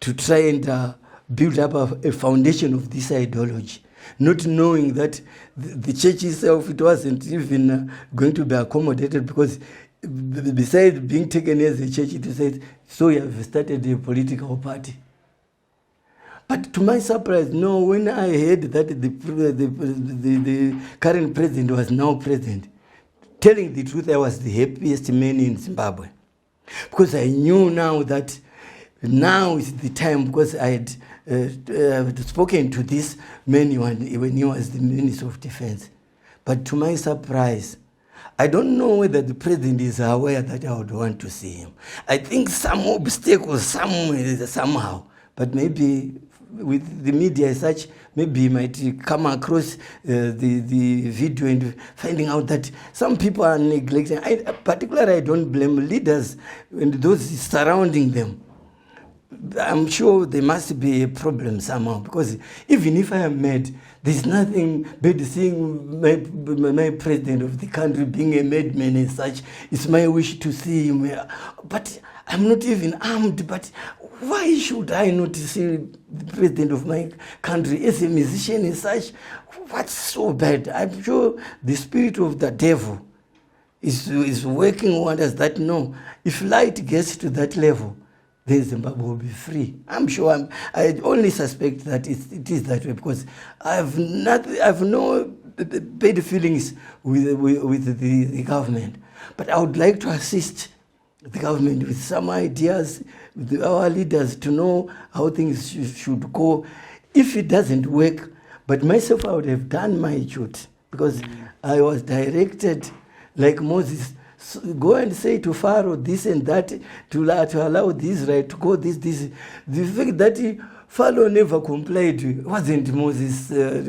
to try and build up a foundation of this ideology, not knowing that the church itself, it wasn't even going to be accommodated, because besides being taken as a church, it said, so you have started a political party. But to my surprise, no, when I heard that the current president was now president, telling the truth, I was the happiest man in Zimbabwe. Because I knew now that now is the time, because I had spoken to this man when he was the Minister of Defense. But to my surprise, I don't know whether the president is aware that I would want to see him. I think some obstacles somewhere, somehow, but maybe with the media as such, maybe he might come across the video and finding out that some people are neglecting. Particularly, I don't blame leaders and those surrounding them. I'm sure there must be a problem somehow, because even if I am mad, there's nothing bad seeing my president of the country being a madman and such. It's my wish to see him. But I'm not even armed. But why should I not see the president of my country as a musician and such? What's so bad? I'm sure the spirit of the devil is working wonders that no, if light gets to that level, then Zimbabwe will be free. I'm sure. I only suspect that it is that way, because I have no bad feelings with the government. But I would like to assist the government with some ideas, with our leaders, to know how things should go. If it doesn't work, but myself, I would have done my duty, because I was directed, like Moses, go and say to Pharaoh this and that, to allow this right to go, this. The fact that Pharaoh never complied wasn't Moses'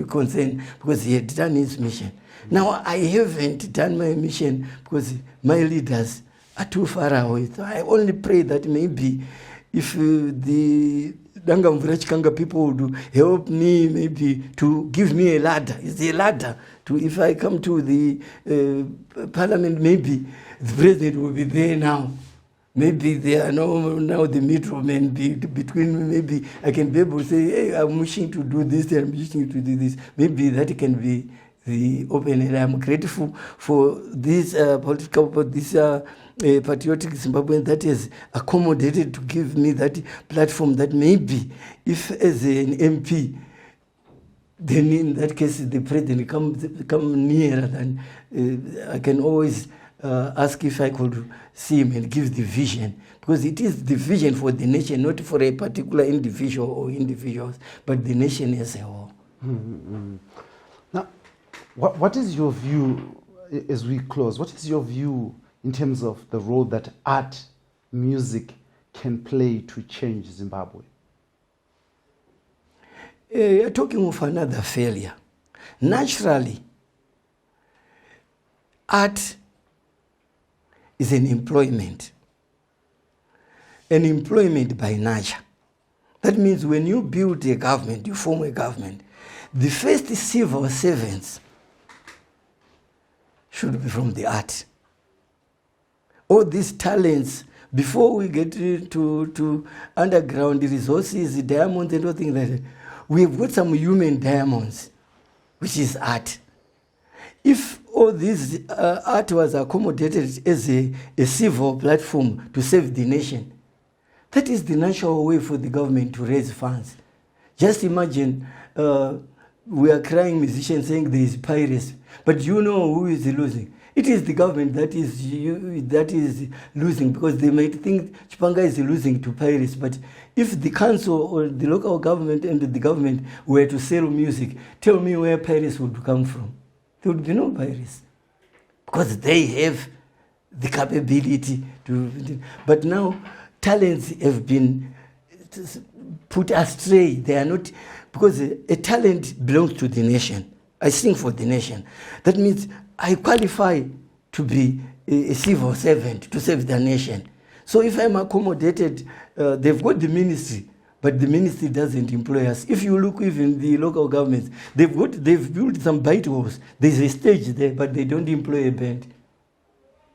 concern, because he had done his mission. Now I haven't done my mission because my leaders are too far away. So I only pray that maybe if the Dangamvura Chikanga people would help me, maybe to give me a ladder. It's a ladder to, if I come to the parliament, maybe the president will be there now. Maybe they are now the middlemen between me. Maybe I can be able to say, hey, I'm wishing to do this, I'm wishing to do this. Maybe that can be the open, and I'm grateful for this patriotic Zimbabwean that has accommodated to give me that platform, that maybe if as an MP, then in that case the president come nearer, than I can always ask if I could see him and give the vision, because it is the vision for the nation, not for a particular individual or individuals, but the nation as a whole. Mm-hmm. Now, what is your view, as we close, what is your view in terms of the role that art, music can play to change Zimbabwe? You're talking of another failure. Naturally, art is an employment by nature. That means when you build a government, you form a government, the first civil servants should be from the art. All these talents, before we get to underground resources, diamonds and all things like that, we've got some human diamonds, which is art. If all this art was accommodated as a civil platform to save the nation, That is the natural way for the government to raise funds. Just imagine, we are crying musicians saying there is piracy, but you know who is losing? It is the government that is losing, because they might think Chipanga is losing to pirates. But if the council or the local government and the government were to sell music, tell me where pirates would come from. There would be no pirates, because they have the capability to. But now talents have been put astray. They are not, because a talent belongs to the nation. I sing for the nation. That means I qualify to be a civil servant to serve the nation. So if I'm accommodated, they've got the ministry, but the ministry doesn't employ us. If you look even the local governments, they've built some bite halls. There's a stage there, but they don't employ a band.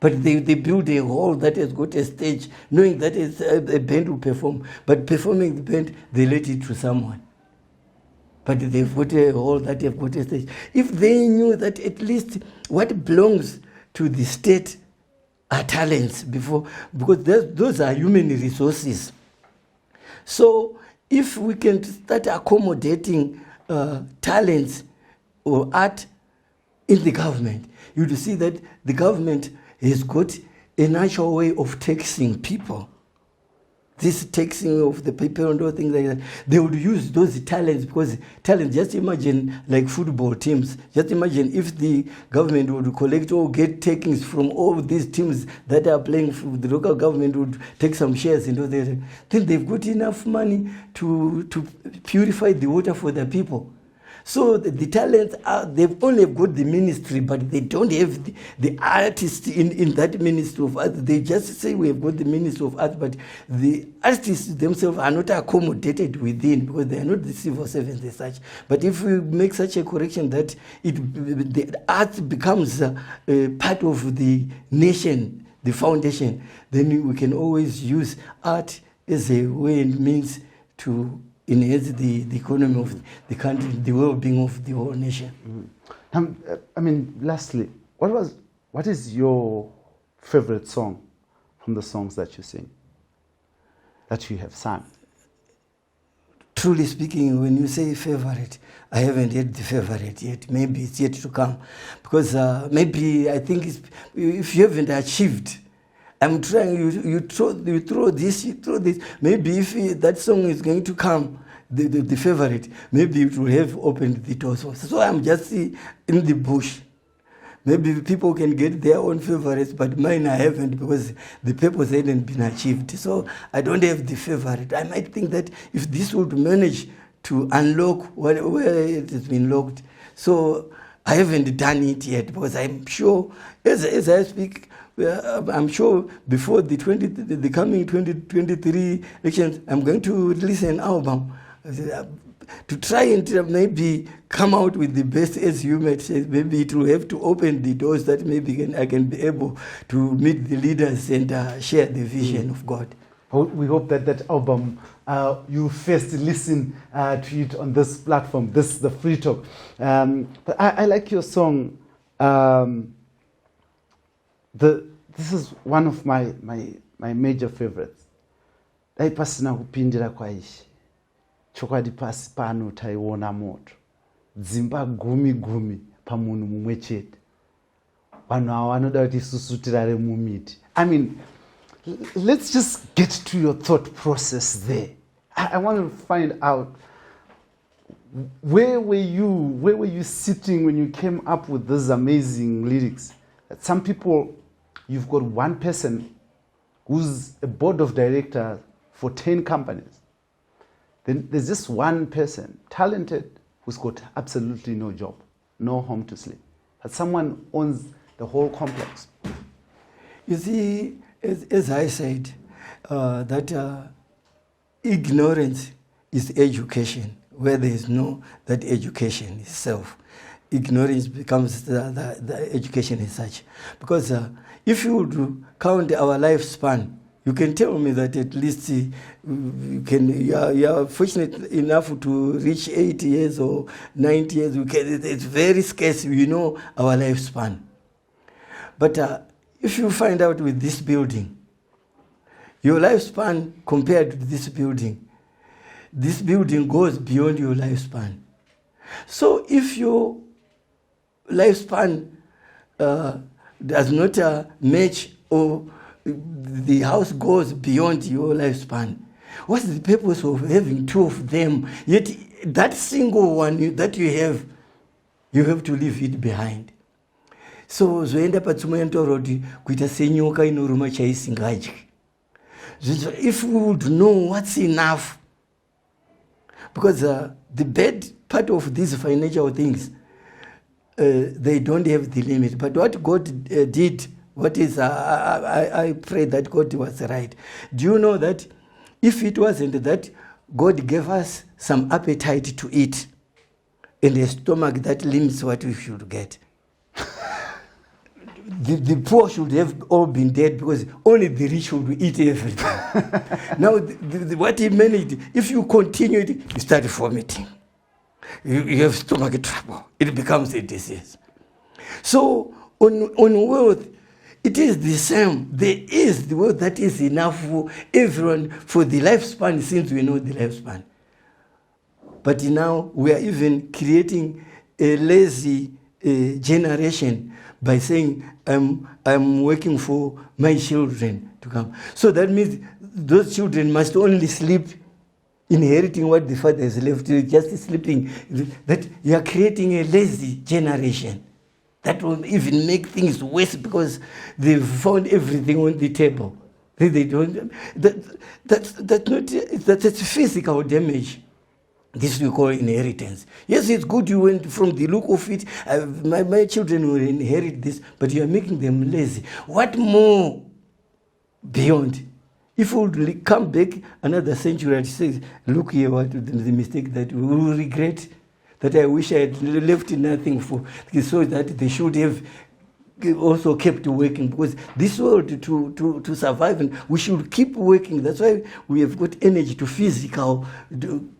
But they build a hall that has got a stage, knowing that a band will perform. But performing the band, they let it to someone. But they've got a hall that they've got a stage. If they knew that at least what belongs to the state are talents before, because those are human resources. So if we can start accommodating talents or art in the government, you will see that the government has got a natural way of taxing people. This taxing of the people and all things like that, they would use those talents, because talent, just imagine like football teams. Just imagine if the government would collect or get takings from all these teams that are playing, the local government would take some shares into that. Then they've got enough money to purify the water for the people. So the talents they've only got the ministry, but they don't have the artists in that ministry of art. They just say we have got the ministry of art, but the artists themselves are not accommodated within, because they are not the civil servants as such. But if we make such a correction that the art becomes part of the nation, the foundation, then we can always use art as a way and means to enhance the economy of the country, the well-being of the whole nation. I mean, lastly, what is your favorite song from the songs that you sing, that you have sung? Truly speaking, when you say favorite, I haven't had the favorite yet. Maybe it's yet to come, because maybe I think if you haven't achieved, I'm trying, you throw this, you throw this. Maybe if that song is going to come, the favorite, maybe it will have opened the doors. So I'm just in the bush. Maybe people can get their own favorites, but mine I haven't, because the purpose hadn't been achieved. So I don't have the favorite. I might think that if this would manage to unlock where it has been locked. So I haven't done it yet, because I'm sure, as I speak, I'm sure before the coming 2023 elections, I'm going to release an album to try and maybe come out with the best, as you might say. Maybe it will have to open the doors that maybe I can be able to meet the leaders and share the vision of God. We hope that album, you first listen to it on this platform. This is the Free Talk. But I like your song. This is one of my major favorites. Dai pasina kupindira kwaishi. Chokwadi pasi pano taiona moto. Dzimba gumi pamunhu mumwe chete. Vanhu ava vanoda kuti isusu tirare mumiti. I mean, let's just get to your thought process there. I want to find out, where were you sitting when you came up with these amazing lyrics? Some people, you've got one person who's a board of directors for 10 companies. Then there's just one person, talented, who's got absolutely no job, no home to sleep. But someone owns the whole complex. You see, as I said, that ignorance is education, where there is no that education itself. Ignorance becomes the education as such. Because if you would count our lifespan, you can tell me that at least you are fortunate enough to reach 80 years or 90 years. It's very scarce, you know, our lifespan. But if you find out with this building, Your lifespan compared to this building goes beyond your lifespan. So if your lifespan does not match, or the house goes beyond your lifespan, what's the purpose of having two of them? Yet that single one that you have to leave it behind. So zvoenda patsimoyantaura kuti kuita senyoka inoruma chaisingadyi. If we would know what's enough, because the bad part of these financial things, they don't have the limit. But what God did, what is, I pray that God was right. Do you know that if it wasn't that God gave us some appetite to eat and a stomach that limits what we should get, the poor should have all been dead, because only the rich would eat everything. Now, what he managed, if you continue it, you start vomiting. You have stomach trouble. It becomes a disease. So, on wealth, it is the same. There is the wealth that is enough for everyone for the lifespan, since we know the lifespan. But now we are even creating a lazy generation by saying, I'm working for my children to come. So that means those children must only sleep, inheriting what the father has left, just sleeping. That you are creating a lazy generation. That will even make things worse, because they've found everything on the table. They don't. That's physical damage. This we call inheritance. Yes, it's good you went from the look of it. My children will inherit this, but you are making them lazy. What more beyond? If we would come back another century and say, look here, what the mistake that we will regret, that I wish I had left nothing for, so that they should have also kept working, because this world to survive, and we should keep working. That's why we have got energy to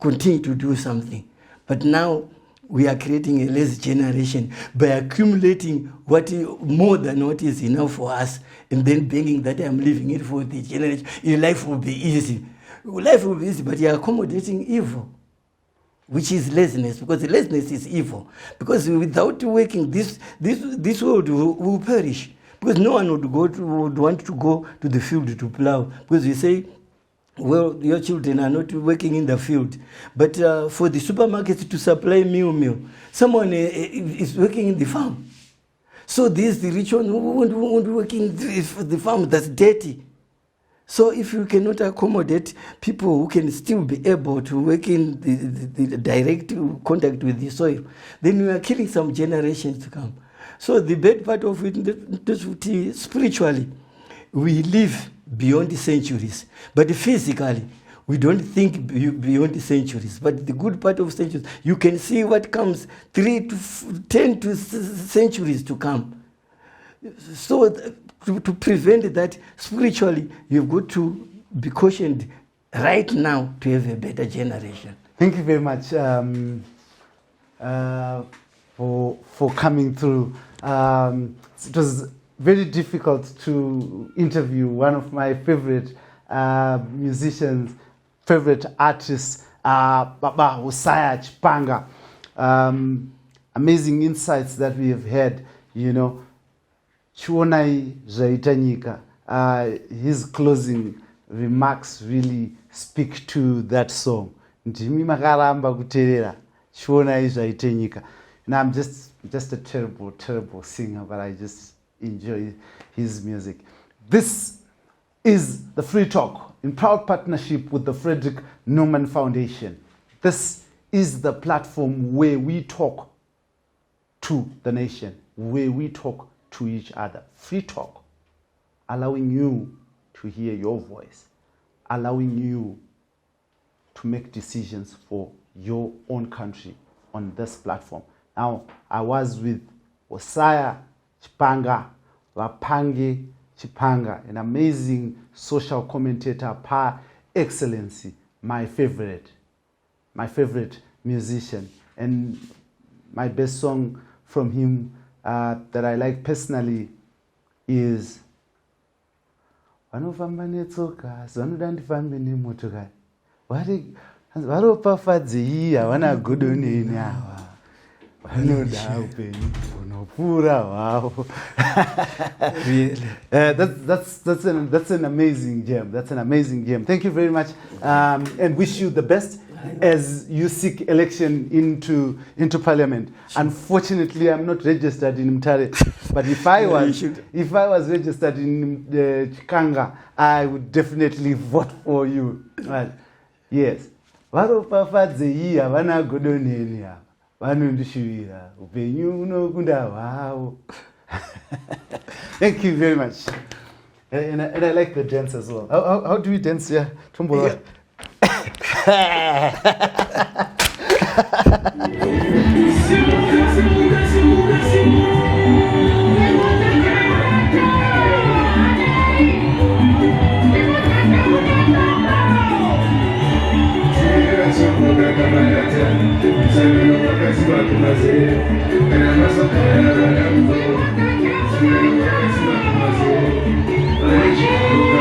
continue to do something. But now we are creating a lazy generation by accumulating more than what is enough for us, and then begging that I'm leaving it for the generation. Your life will be easy. Life will be easy, but you're accommodating evil, which is laziness, because laziness is evil. Because without working, this world will perish. Because no one would want to go to the field to plow. Because we say, well, your children are not working in the field. But for the supermarket to supply meal, someone is working in the farm. So this the rich one who won't work in the farm, that's dirty. So if you cannot accommodate people who can still be able to work in the direct contact with the soil, then you are killing some generations to come. So the bad part of it, spiritually, we live beyond the centuries. But physically, we don't think beyond the centuries. But the good part of centuries, you can see what comes 3 to 10 centuries to come. So to prevent that spiritually, you've got to be cautioned right now to have a better generation. Thank you very much for coming through. It was very difficult to interview one of my favorite musicians, favorite artists, Baba Hosea Chipanga. Amazing insights that we have had, you know. Chionai zvaita nyika. His closing remarks really speak to that song. Ndimi makaramba kuteerera. Chionai zvaita nyika. And I'm just a terrible singer, but I just enjoy his music. This is the Free Talk in proud partnership with the Frederick Newman Foundation. This is the platform where we talk to the nation, where we talk to each other. Free Talk, allowing you to hear your voice, allowing you to make decisions for your own country on this platform. Now, I was with Hosea Chipanga, Vapange Chipanga, an amazing social commentator par excellence, my favorite musician. And my best song from him that I like personally is vanofamba netsoka vanoda ndifambe nemotokari varopafadzei havana godoneni ava vanoda upenyu hunopfuura hwavo. Really. That's an amazing gem. That's an amazing gem. Thank you very much, and wish you the best as you seek election into parliament. Unfortunately, I'm not registered in Mtare, but if I was registered in Chipanga, I would definitely vote for you. Right. Yes. Varopafadzei havana godoneni ava vanondishuvira upenyu unokunda hwavo. Thank you very much. And I like the dance as well. How do we dance here? Tumbola. Thank you.